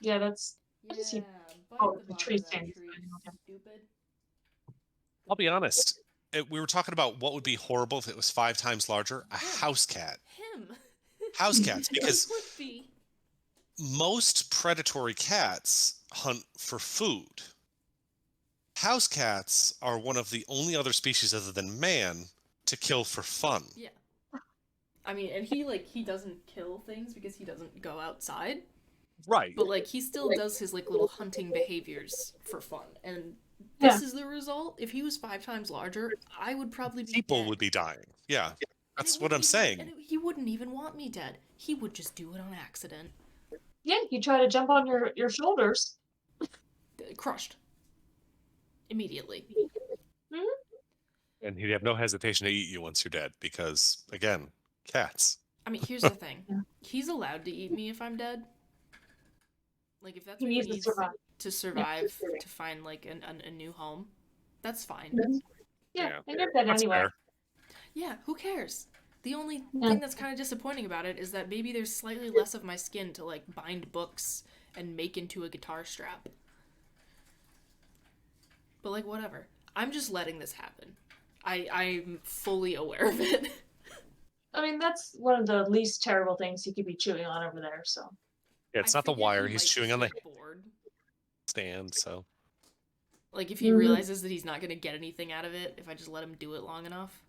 Yeah, that's. What is he? bite Oh, the the bottom tree of that stand. tree, stupid. I'll be honest. We were talking about what would be horrible if it was 5 times larger. A house cat. Him. House cats, because It would be. most predatory cats hunt for food. House cats are one of the only other species other than man to kill for fun. Yeah. I mean, and he doesn't kill things because he doesn't go outside. Right. But, like, he still does his, like, little hunting behaviors for fun. And this is the result. If he was 5 times larger, I would probably be People dead. would be dying. Yeah. That's And what I'm saying. he wouldn't even want me dead. He would just do it on accident. Yeah, you try to jump on your shoulders. Crushed. Immediately. And he'd have no hesitation to eat you once you're dead because, again, cats. I mean, here's the thing. Yeah. He's allowed to eat me if I'm dead. Like, if that's He what he needs to needs survive. to survive, to find, like, a new home, that's fine. Yeah, and you're dead That's anyway. fair. Yeah, who cares? The only thing that's kind of disappointing about it is that maybe there's slightly less of my skin to, like, bind books and make into a guitar strap. But, like, whatever. I'm just letting this happen. I'm fully aware of it. I mean, that's one of the least terrible things he could be chewing on over there, so. Yeah, it's I not the figured wire. he He's might chewing just on the get bored. stand, so. Like, if he realizes that he's not going to get anything out of it, if I just let him do it long enough.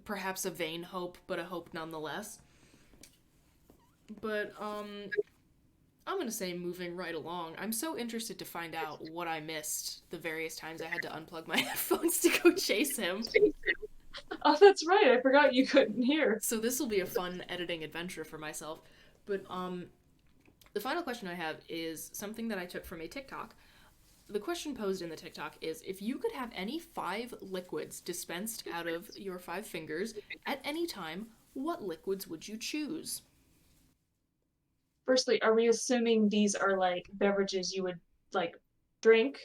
Perhaps a vain hope, but a hope nonetheless. But, I'm going to say moving right along. I'm so interested to find out what I missed the various times I had to unplug my headphones to go chase him. Oh, that's right. I forgot you couldn't hear. So this will be a fun editing adventure for myself. But, the final question I have is something that I took from a TikTok. The question posed in the TikTok is, if you could have any 5 liquids dispensed out of your 5 fingers at any time, what liquids would you choose? Firstly, are we assuming these are like beverages you would like drink,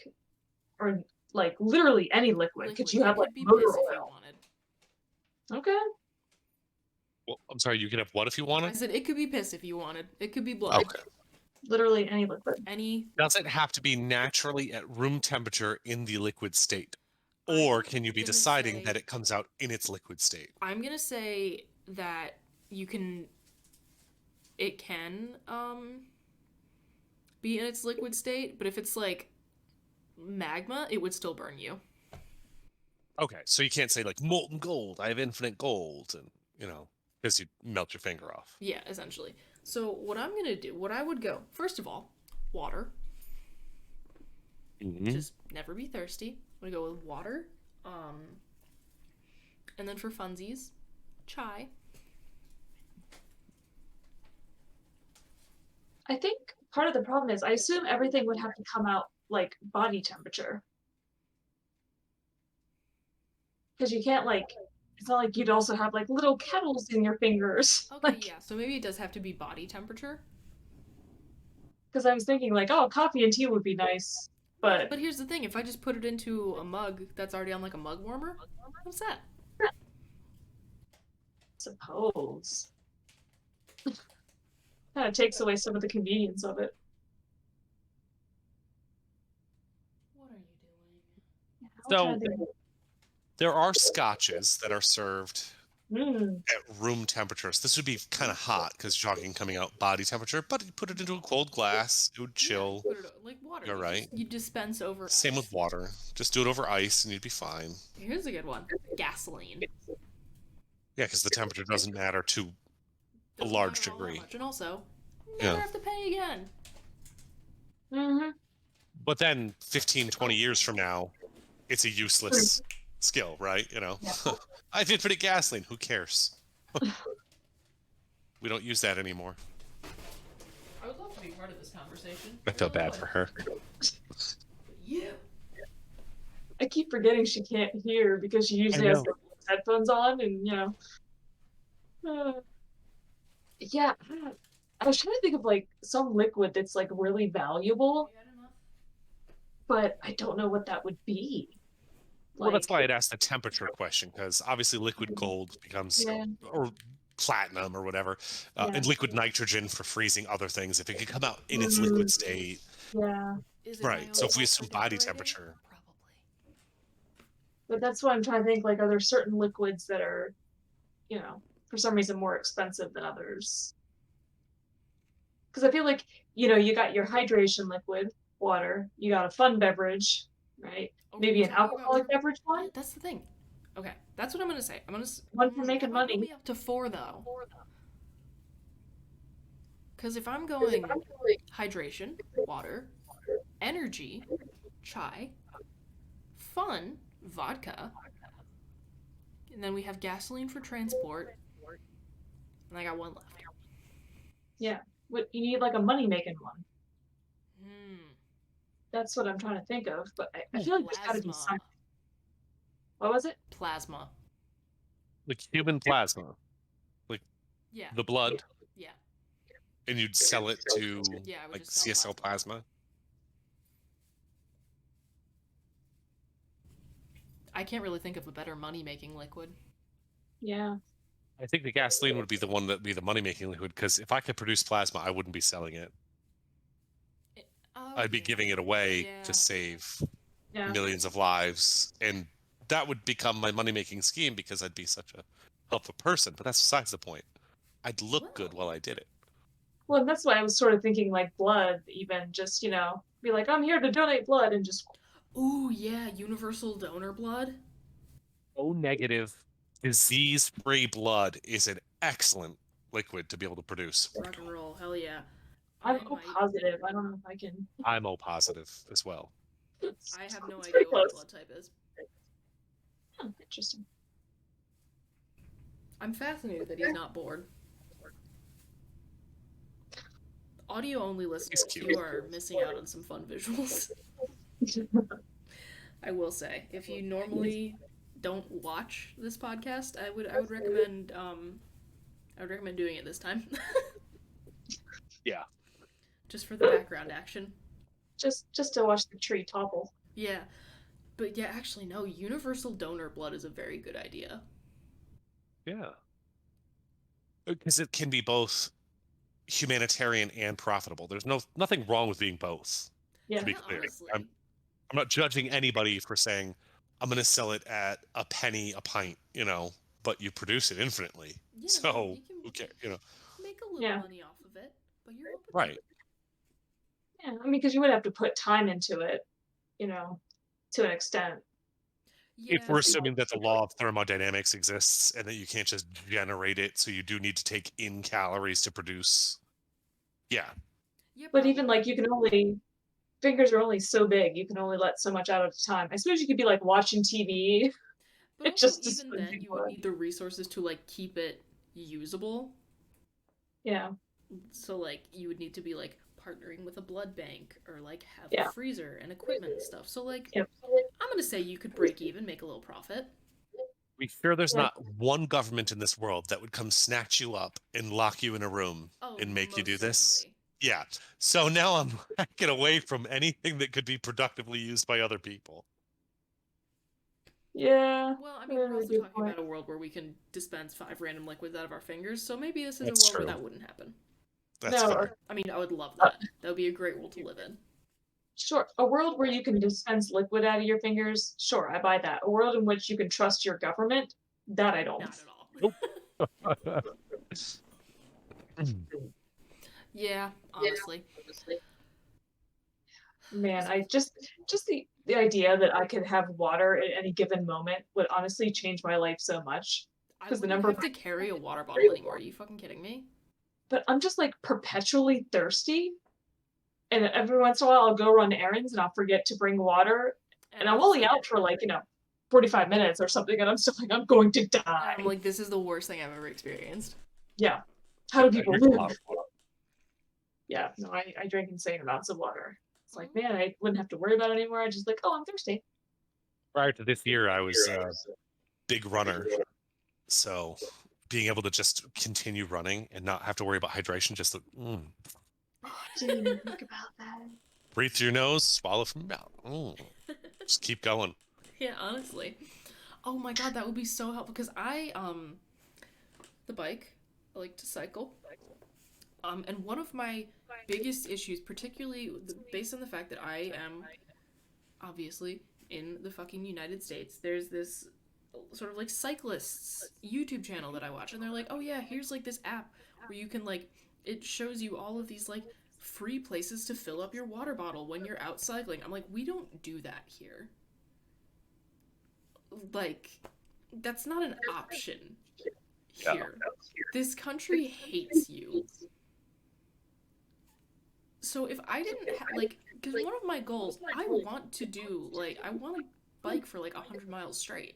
or like literally any liquid? Could you It have like be motor piss if you oil? wanted. Okay. Well, I'm sorry, you could have what if you I wanted? said it could be piss if you wanted. It could be blood. Okay. Literally any liquid. Any. Does it have to be naturally at room temperature in the liquid state? Or can you be gonna deciding say- that it comes out in its liquid state? I'm gonna say that you can. It can be in its liquid state, but if it's like magma, it would still burn you. Okay, so you can't say like molten gold, I have infinite gold, and because you melt your finger off. Yeah, essentially. So what I'm gonna do, what I would go, first of all, water. Mhm. Just never be thirsty. I'm gonna go with water. And then for funsies, chai. I think part of the problem is I assume everything would have to come out like body temperature. Because you can't like, it's not like you'd also have like little kettles in your fingers. Okay, yeah. So maybe it does have to be body temperature. Because I was thinking like, oh, coffee and tea would be nice. But But here's the thing: if I just put it into a mug that's already on like a mug warmer, I'm set. suppose kind of takes away some of the convenience of it. What are you doing? I'm So trying to think. there are scotches that are served Mm, at room temperatures. This would be kind of hot because you're talking coming out body temperature, but you put it into a cold glass, it would chill. Yeah, put it like water. You're right. You dispense over. Same ice. with water. Just do it over ice and you'd be fine. Here's a good one: gasoline. Yeah, because the temperature doesn't matter to a Doesn't large matter all that degree. much. And also, never Yeah. have to pay again. hmm But then 15, 20 years from now, it's a useless skill, right? You know, I did put it gasoline. Who cares? We don't use that anymore. I would love to be part of this conversation. I feel bad for her. Yeah. I keep forgetting she can't hear because she usually has know. headphones on, and yeah. I was trying to think of like some liquid that's like really valuable, but I don't know what that would be. Well, that's why I'd asked the temperature question, because obviously liquid gold becomes, Yeah. or platinum or whatever, and liquid nitrogen for freezing other things. If it could come out in its liquid state, Yeah, Is it right? So if we assume body biodegradating? temperature, Probably. but that's why I'm trying to think. Like, are there certain liquids that are, for some reason more expensive than others? Because I feel like you got your hydration liquid, water. You got a fun beverage, right? Okay, Maybe we're an talking about alcoholic beverage Yeah, one. that's the thing. Okay, that's what I'm gonna say. I'm gonna. One for making that might put money. me up to 4 though. Because if I'm going hydration, water, energy, chai, fun, vodka, and then we have gasoline for transport, and I got one left. Yeah, what you need like a money making one. Hmm. That's what I'm trying to think of. But I feel like there's got to be Plasma. something. What was it? Plasma. like human plasma, like Yeah. the blood, Yeah. and you'd sell it to Yeah, I would like just sell CSL plasma. I can't really think of a better money making liquid. Yeah. I think the gasoline would be the one that'd be the money making liquid, because if I could produce plasma, I wouldn't be selling it. Oh, I'd be giving it away Yeah. to save Yeah. millions of lives, and that would become my money making scheme because I'd be such a helpful person. But that's besides the point. I'd look good while I did it. Well, and that's why I was sort of thinking like blood, even just, be like, I'm here to donate blood and just. Ooh, yeah, universal donor blood. O negative, disease free blood is an excellent liquid to be able to produce. Rock and roll, hell yeah. I'm I O might- positive. I don't know if I can. I'm O positive as well. I have no It's idea pretty what my close. blood type is. Oh, interesting. I'm fascinated that he's not bored. Audio only listeners, cute. you are missing out on some fun visuals. I will say, if you normally don't watch this podcast, I would recommend doing it this time. Yeah. Just for the background action. just to watch the tree topple. Yeah. But yeah, actually no, universal donor blood is a very good idea. Yeah. Because it can be both humanitarian and profitable. There's nothing wrong with being both. Yeah. To be Yeah, clear, honestly. I'm not judging anybody for saying I'm going to sell it at a penny a pint, but you produce it infinitely. Yeah, So you can who cares, make a little Yeah. money off of it, but you're open. Right. Yeah, I mean, because you would have to put time into it, to an extent. Yeah, If we're assuming that the law of thermodynamics exists and that you can't just generate it, so you do need to take in calories to produce. Yeah. yeah, But even probably. like fingers are only so big. You can only let so much out at a time. I suppose you could be like watching TV. But It also, just even then, you would need the resources to like keep it usable. Yeah. So like, you would need to be like partnering with a blood bank or like have Yeah. a freezer and equipment and stuff. So like, Yep. I'm gonna say you could break even, make a little profit. We sure there's Yeah. not one government in this world that would come snatch you up and lock you in a room Oh, and make you do most this? certainly. Yeah. So now I'm backing away from anything that could be productively used by other people. Yeah. Well, I mean, we're also talking about a world where we can dispense 5 random liquids out of our fingers, so maybe this is That's a world true. where that wouldn't happen. That's fair. I mean, I would love that. That would be a great world to live in. Sure. A world where you can dispense liquid out of your fingers, sure, I buy that. A world in which you can trust your government, that I don't. Not at all. Nope. Yeah, honestly. Man, I just the idea that I could have water at any given moment would honestly change my life so much. I Because the wouldn't number have to carry a water bottle anymore. Are you fucking kidding me? but I'm just like perpetually thirsty. And every once in a while I'll go run errands and I'll forget to bring water. And I'm only out for like, 45 minutes or something, and I'm still like, I'm going to die. I'm like, this is the worst thing I've ever experienced. Yeah. How do people live? Yeah, no, I drink insane amounts of water. It's like, man, I wouldn't have to worry about it anymore. I just like, oh, I'm thirsty. Prior to this year, I was a big runner. So being able to just continue running and not have to worry about hydration, just Didn't even think about that. breathe through your nose, swallow from your mouth. Just keep going. Yeah, honestly. Oh my god, that would be so helpful because the bike, I like to cycle. And one of my biggest issues, particularly based on the fact that I am obviously in the fucking United States, there's this sort of like cyclists YouTube channel that I watch, and they're like, oh yeah, here's like this app where you can like, it shows you all of these like free places to fill up your water bottle when you're out cycling. I'm like, we don't do that here. Like, that's not an option here. This country hates you. So if I didn't like, because one of my goals, I want to bike for like 100 miles straight.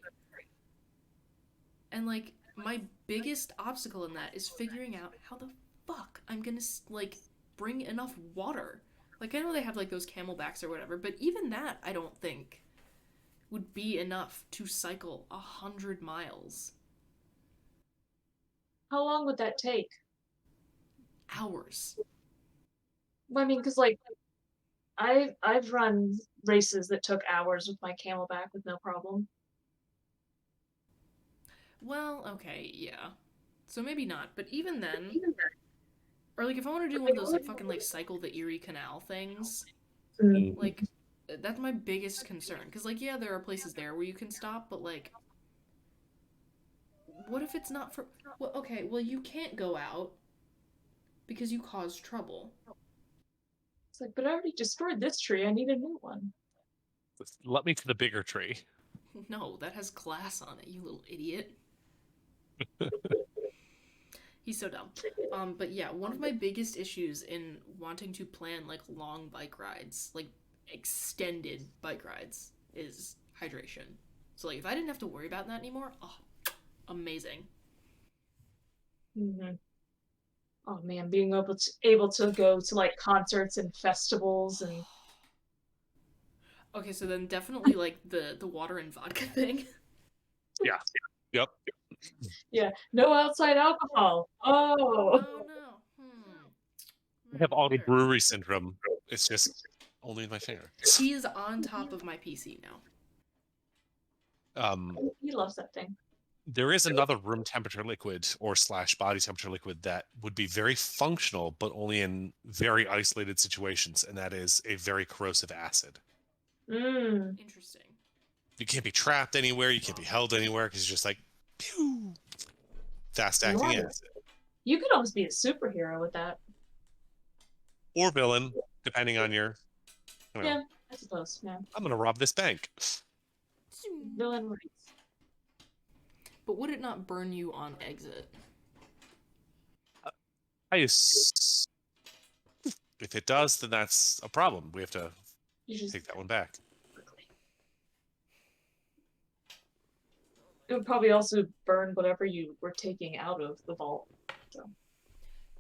And like, my biggest obstacle in that is figuring out how the fuck I'm gonna like bring enough water. Like, I know they have like those camelbacks or whatever, but even that I don't think would be enough to cycle 100 miles. How long would that take? Hours. Well, I mean, because like, I've run races that took hours with my camelback with no problem. Well, okay, yeah. So maybe not, but even then, or like if I want to do one of those like fucking like cycle the Erie Canal things, like that's my biggest concern. Because like, yeah, there are places there where you can stop, but like, what if it's not for? Well, okay, well you can't go out because you caused trouble. It's like, but I already destroyed this tree. I need a new one. Let me to the bigger tree. No, that has glass on it, you little idiot. He's so dumb. But yeah, one of my biggest issues in wanting to plan like long bike rides, like extended bike rides, is hydration. So like if I didn't have to worry about that anymore, oh, amazing. Mm-hmm. Oh man, being able to go to like concerts and festivals and. Okay, so then definitely like the water and vodka thing. Yeah. Yep. Yeah. No outside alcohol. Oh. Oh no. I have auto brewery syndrome. It's just only in my finger. He is on top of my PC now. He loves that thing. There is another room temperature liquid or / body temperature liquid that would be very functional, but only in very isolated situations, and that is a very corrosive acid. Interesting. You can't be trapped anywhere. You can't be held anywhere because you're just like, pew, fast-acting acid. You could almost be a superhero with that. Or villain, depending on your. Yeah, I suppose. Yeah. I'm gonna rob this bank. Villain rights. But would it not burn you on exit? If it does, then that's a problem. We have to take that one back. It would probably also burn whatever you were taking out of the vault. So.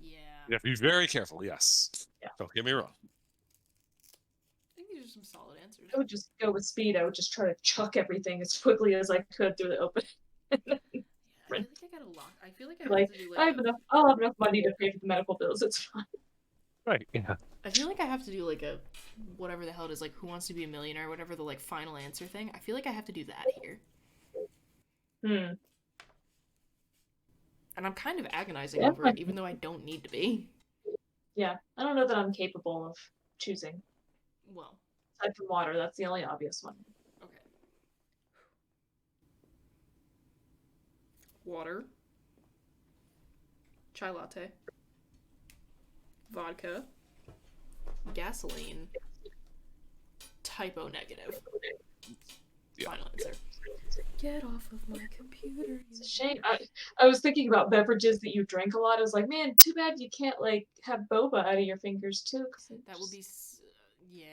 Yeah. You have to be very careful, yes. Yeah. Don't get me wrong. I think these are some solid answers. I would just go with speed. I would just try to chuck everything as quickly as I could through the opening. Yeah, I feel like I gotta lock. I feel like I have to do like I'll have enough money to pay for the medical bills. It's fine. Right. Yeah. I feel like I have to do like a whatever the hell it is, like Who Wants to Be a Millionaire, whatever the like final answer thing. I feel like I have to do that here. Hmm. And I'm kind of agonizing Yeah. over it, even though I don't need to be. Yeah. I don't know that I'm capable of choosing. Well, Aside from water, that's the only obvious one. okay. Water. Chai latte. Vodka. Gasoline. Typo negative. Yeah. Final answer. Get off of my computer. It's a shame. I was thinking about beverages that you drink a lot. I was like, man, too bad you can't like have boba out of your fingers too. That would be. Yeah,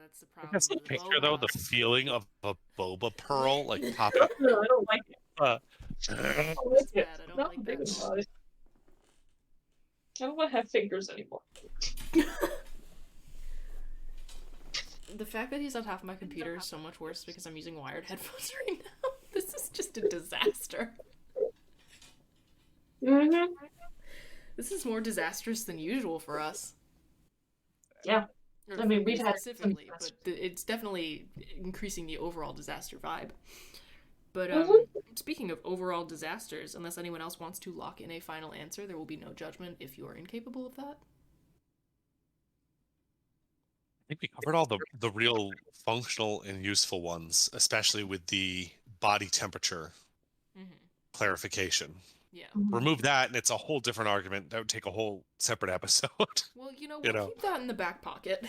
that's the I problem. guess the with picture though, boba. the feeling of a boba pearl like popping. No, I don't like it. Uh, I don't like That's it. bad. I don't Not like thinking that. about it. I don't want to have fingers anymore. The fact that he's on top of my computer is so much worse because I'm using wired headphones right now. This is just a disaster. Mm-hmm. This is more disastrous than usual for us. Yeah. Or I mean, for we've me had specifically, some but it's definitely increasing the overall disaster vibe. But Mhm. speaking of overall disasters, unless anyone else wants to lock in a final answer, there will be no judgment if you are incapable of that. I think we covered all the real functional and useful ones, especially with the body temperature Mm-hmm. clarification. Yeah. Remove that, and it's a whole different argument. That would take a whole separate episode. Well, we'll You know. keep that in the back pocket.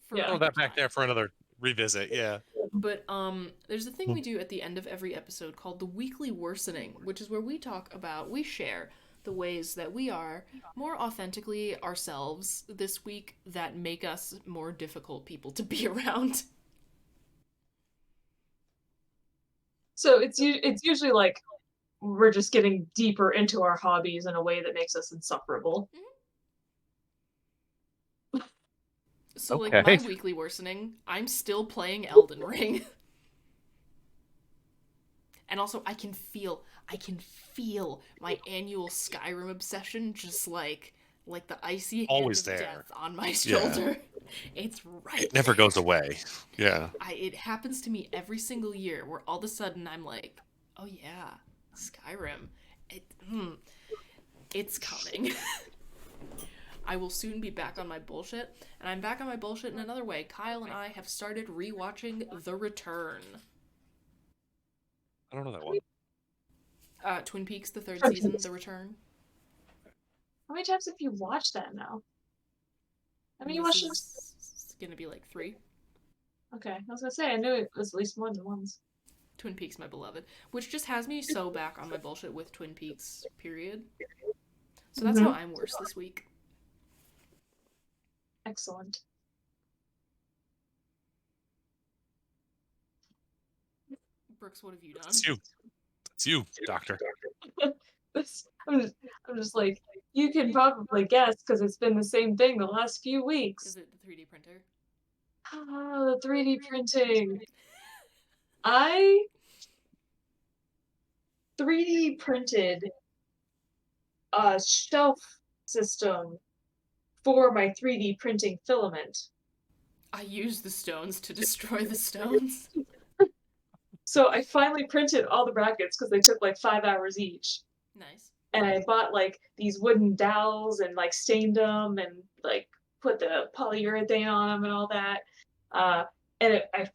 For Yeah. Throw another that back time. there for another revisit. Yeah. But there's a thing we do at the end of every episode called the weekly worsening, which is where we share the ways that we are more authentically ourselves this week that make us more difficult people to be around. So it's usually like we're just getting deeper into our hobbies in a way that makes us insufferable. So like Okay. my weekly worsening, I'm still playing Elden Ring. And also I can feel my annual Skyrim obsession just like the icy hand Always of there. death on my shoulder. It's right It never there. goes away. Yeah. It happens to me every single year where all of a sudden I'm like, oh yeah, Skyrim. It's coming. I will soon be back on my bullshit, and I'm back on my bullshit in another way. Kyle and I have started rewatching The Return. I don't know that one. Twin Peaks, the third season, The Return. How many times have you watched that now? I mean, you This watched it. is gonna be like 3. Okay, I was gonna say I knew it was at least more than once. Twin Peaks, my beloved, which just has me so back on my bullshit with Twin Peaks, period. So that's how I'm worse this week. Excellent. Brooks, what have you done? It's you. It's you, Doctor. I'm just like, you can probably guess because it's been the same thing the last few weeks. Is it the 3D printer? Ah, the 3D printing. I 3D printed a shelf system for my 3D printing filament. I used the stones to destroy the stones. So I finally printed all the brackets because they took like 5 hours each. Nice. And I bought like these wooden dowels and like stained them and like put the polyurethane on them and all that. I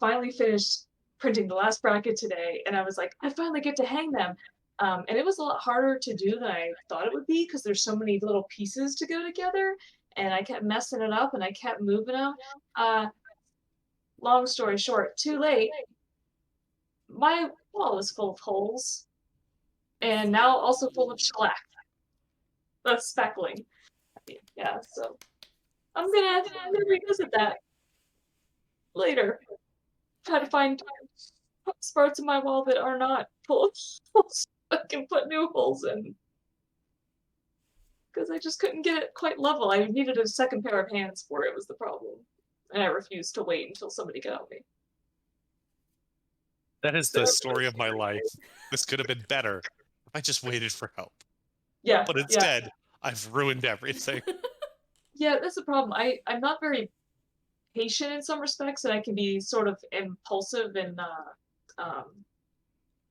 finally finished printing the last bracket today, and I was like, I finally get to hang them. And it was a lot harder to do than I thought it would be because there's so many little pieces to go together, and I kept messing it up and I kept moving them. Long story short, too late. My wall is full of holes, and now also full of shellac. That's speckling. Yeah, so I'm gonna revisit that later. Try to find parts of my wall that are not full of holes so I can put new holes in. Because I just couldn't get it quite level. I needed a second pair of hands for it was the problem. And I refused to wait until somebody could help me. That is the story of my life. This could have been better if I just waited for help. Yeah. But instead, I've ruined everything. Yeah, that's the problem. I'm not very patient in some respects, and I can be sort of impulsive and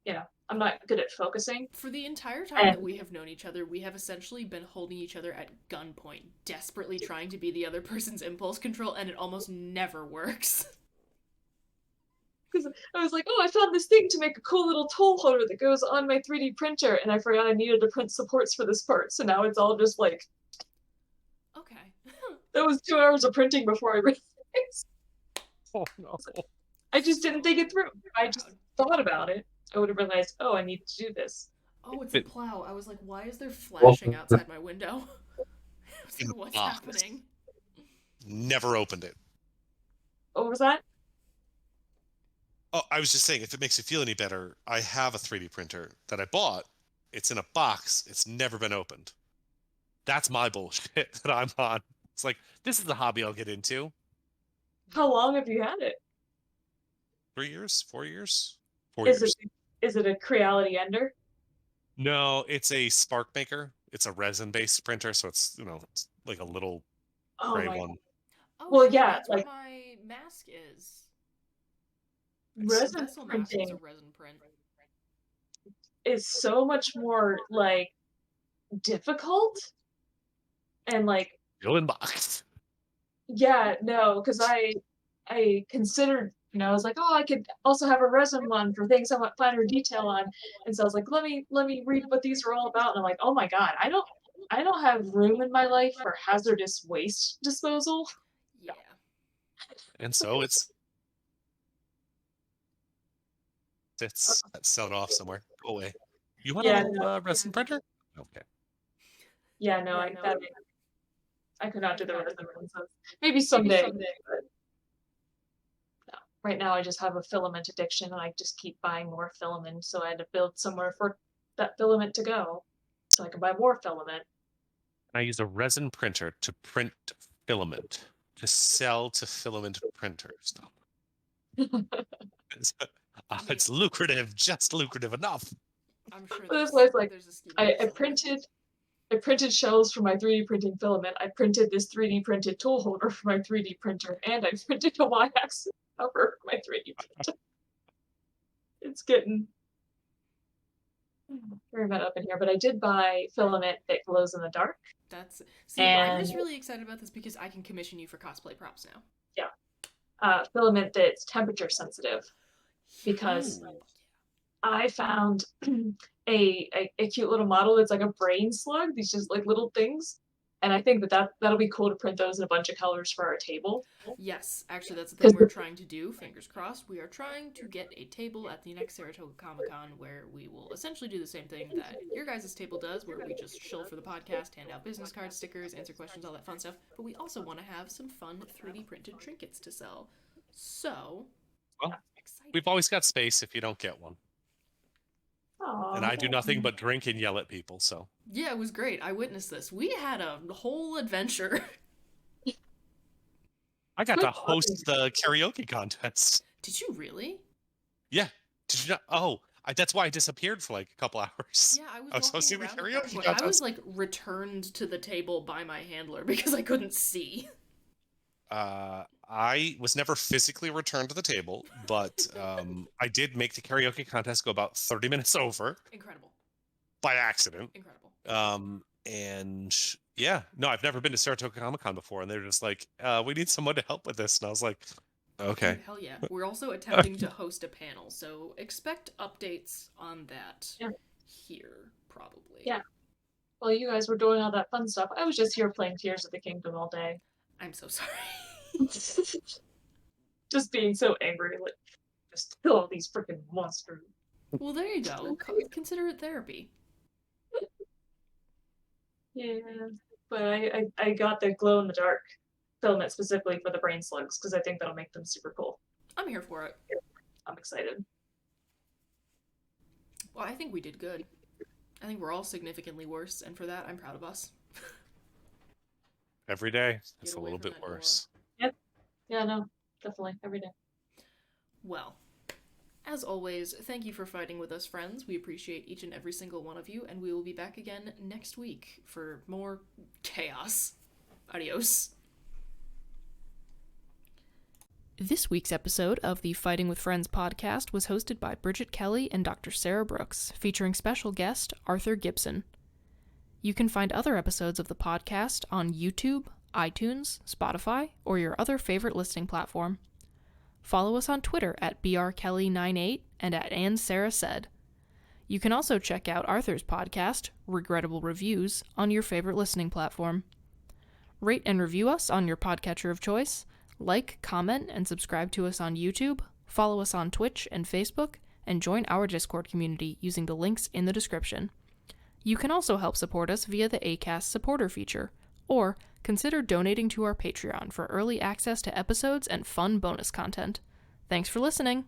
you know, I'm not good at focusing. For the entire time And that we have known each other, we have essentially been holding each other at gunpoint, desperately trying to be the other person's impulse control, and it almost never works. because I was like, oh, I found this thing to make a cool little tool holder that goes on my 3D printer, and I forgot I needed to print supports for this part, so now it's all just like, Okay. that was 2 hours of printing before I realized. Oh no. I just didn't think it through. I Proud. just thought about it. I would have realized, oh, I need to do this. Oh, it's a plow. I was like, why is there flashing outside my window? I was In like, a what's box. happening? Never opened it. What was that? Oh, I was just saying, if it makes you feel any better, I have a 3D printer that I bought. It's in a box. It's never been opened. That's my bullshit that I'm on. It's like, this is a hobby I'll get into. How long have you had it? 3 years? 4 years? 4 Is years. it a Creality Ender? No, it's a Spark Maker. It's a resin-based printer, so it's, it's like a little Oh gray my one. Oh, Well, shit, yeah, that's like- what my mask is. resin Vessel mask is printing a resin print. is so much more like difficult and like Still in box. yeah, no, because I considered, I was like, oh, I could also have a resin one for things I want finer detail on, and so I was like, let me read what these are all about, and I'm like, oh my god, I don't have room in my life for hazardous waste disposal. Yeah. And so it's sell it off somewhere. Go away. You want Yeah, a little resin printer? Okay. Yeah, no, I could not do the resin ones. Maybe someday. But no. Right now, I just have a filament addiction, and I just keep buying more filament. So I had to build somewhere for that filament to go, so I can buy more filament. I use a resin printer to print filament to sell to filament printers. It's lucrative, just lucrative enough. I'm sure But there's, that's why it's like, there's a scheme. I printed shells for my 3D printing filament. I printed this 3D printed tool holder for my 3D printer, and I printed a Y-axis cover for my 3D printer. It's getting very meta up in here, but I did buy filament that glows in the dark. I'm just really excited about this because I can commission you for cosplay props now. Filament that's temperature sensitive, because I found a cute little model that's like a brain slug. These just like little things, and I think that'll be cool to print those in a bunch of colors for our table. Yes, actually, that's the thing we're trying to do. Fingers crossed. We are trying to get a table at the next Saratoga Comic Con where we will essentially do the same thing that your guys' table does, where we just shill for the podcast, hand out business cards, stickers, answer questions, all that fun stuff. But we also want to have some fun 3D printed trinkets to sell. So, Well, excited. we've always got space if you don't get one. Aww. And I do nothing but drink and yell at people, so. Yeah, it was great. I witnessed this. We had a whole adventure. I got to host the karaoke contest. Did you really? Yeah. Did you not? Oh, that's why I disappeared for like a couple hours. Yeah, I was walking hosting the around at karaoke that point. contest. I was like returned to the table by my handler because I couldn't see. I was never physically returned to the table, but I did make the karaoke contest go about 30 minutes over. Incredible. By accident. Incredible. And yeah, no, I've never been to Saratoga Comic Con before, and they're just like, we need someone to help with this. And I was like, okay. Hell yeah. We're also attempting to host a panel, so expect updates on that here, probably. Yeah. While you guys were doing all that fun stuff, I was just here playing Tears of the Kingdom all day. I'm so sorry. Just being so angry, like, just kill all these freaking monsters. Well, there you go. Consider it therapy. Yeah, but I got the glow in the dark filament specifically for the brain slugs because I think that'll make them super cool. I'm here for it. I'm excited. Well, I think we did good. I think we're all significantly worse, and for that, I'm proud of us. Every day, it's Get a away little from bit that door. worse. Yeah, no, definitely every day. Well, as always, thank you for fighting with us, friends. We appreciate each and every single one of you, and we will be back again next week for more chaos. Adios. This week's episode of the Fighting with Friends podcast was hosted by Bridget Kelly and Dr. Sarah Brookes, featuring special guest Arthur Gibson. You can find other episodes of the podcast on YouTube, iTunes, Spotify, or your other favorite listening platform. Follow us on Twitter at brkelly98 and at AnnSarahSaid. You can also check out Arthur's podcast, Regrettable Reviews, on your favorite listening platform. Rate and review us on your podcatcher of choice, like, comment, and subscribe to us on YouTube, follow us on Twitch and Facebook, and join our Discord community using the links in the description. You can also help support us via the Acast supporter feature, or consider donating to our Patreon for early access to episodes and fun bonus content. Thanks for listening!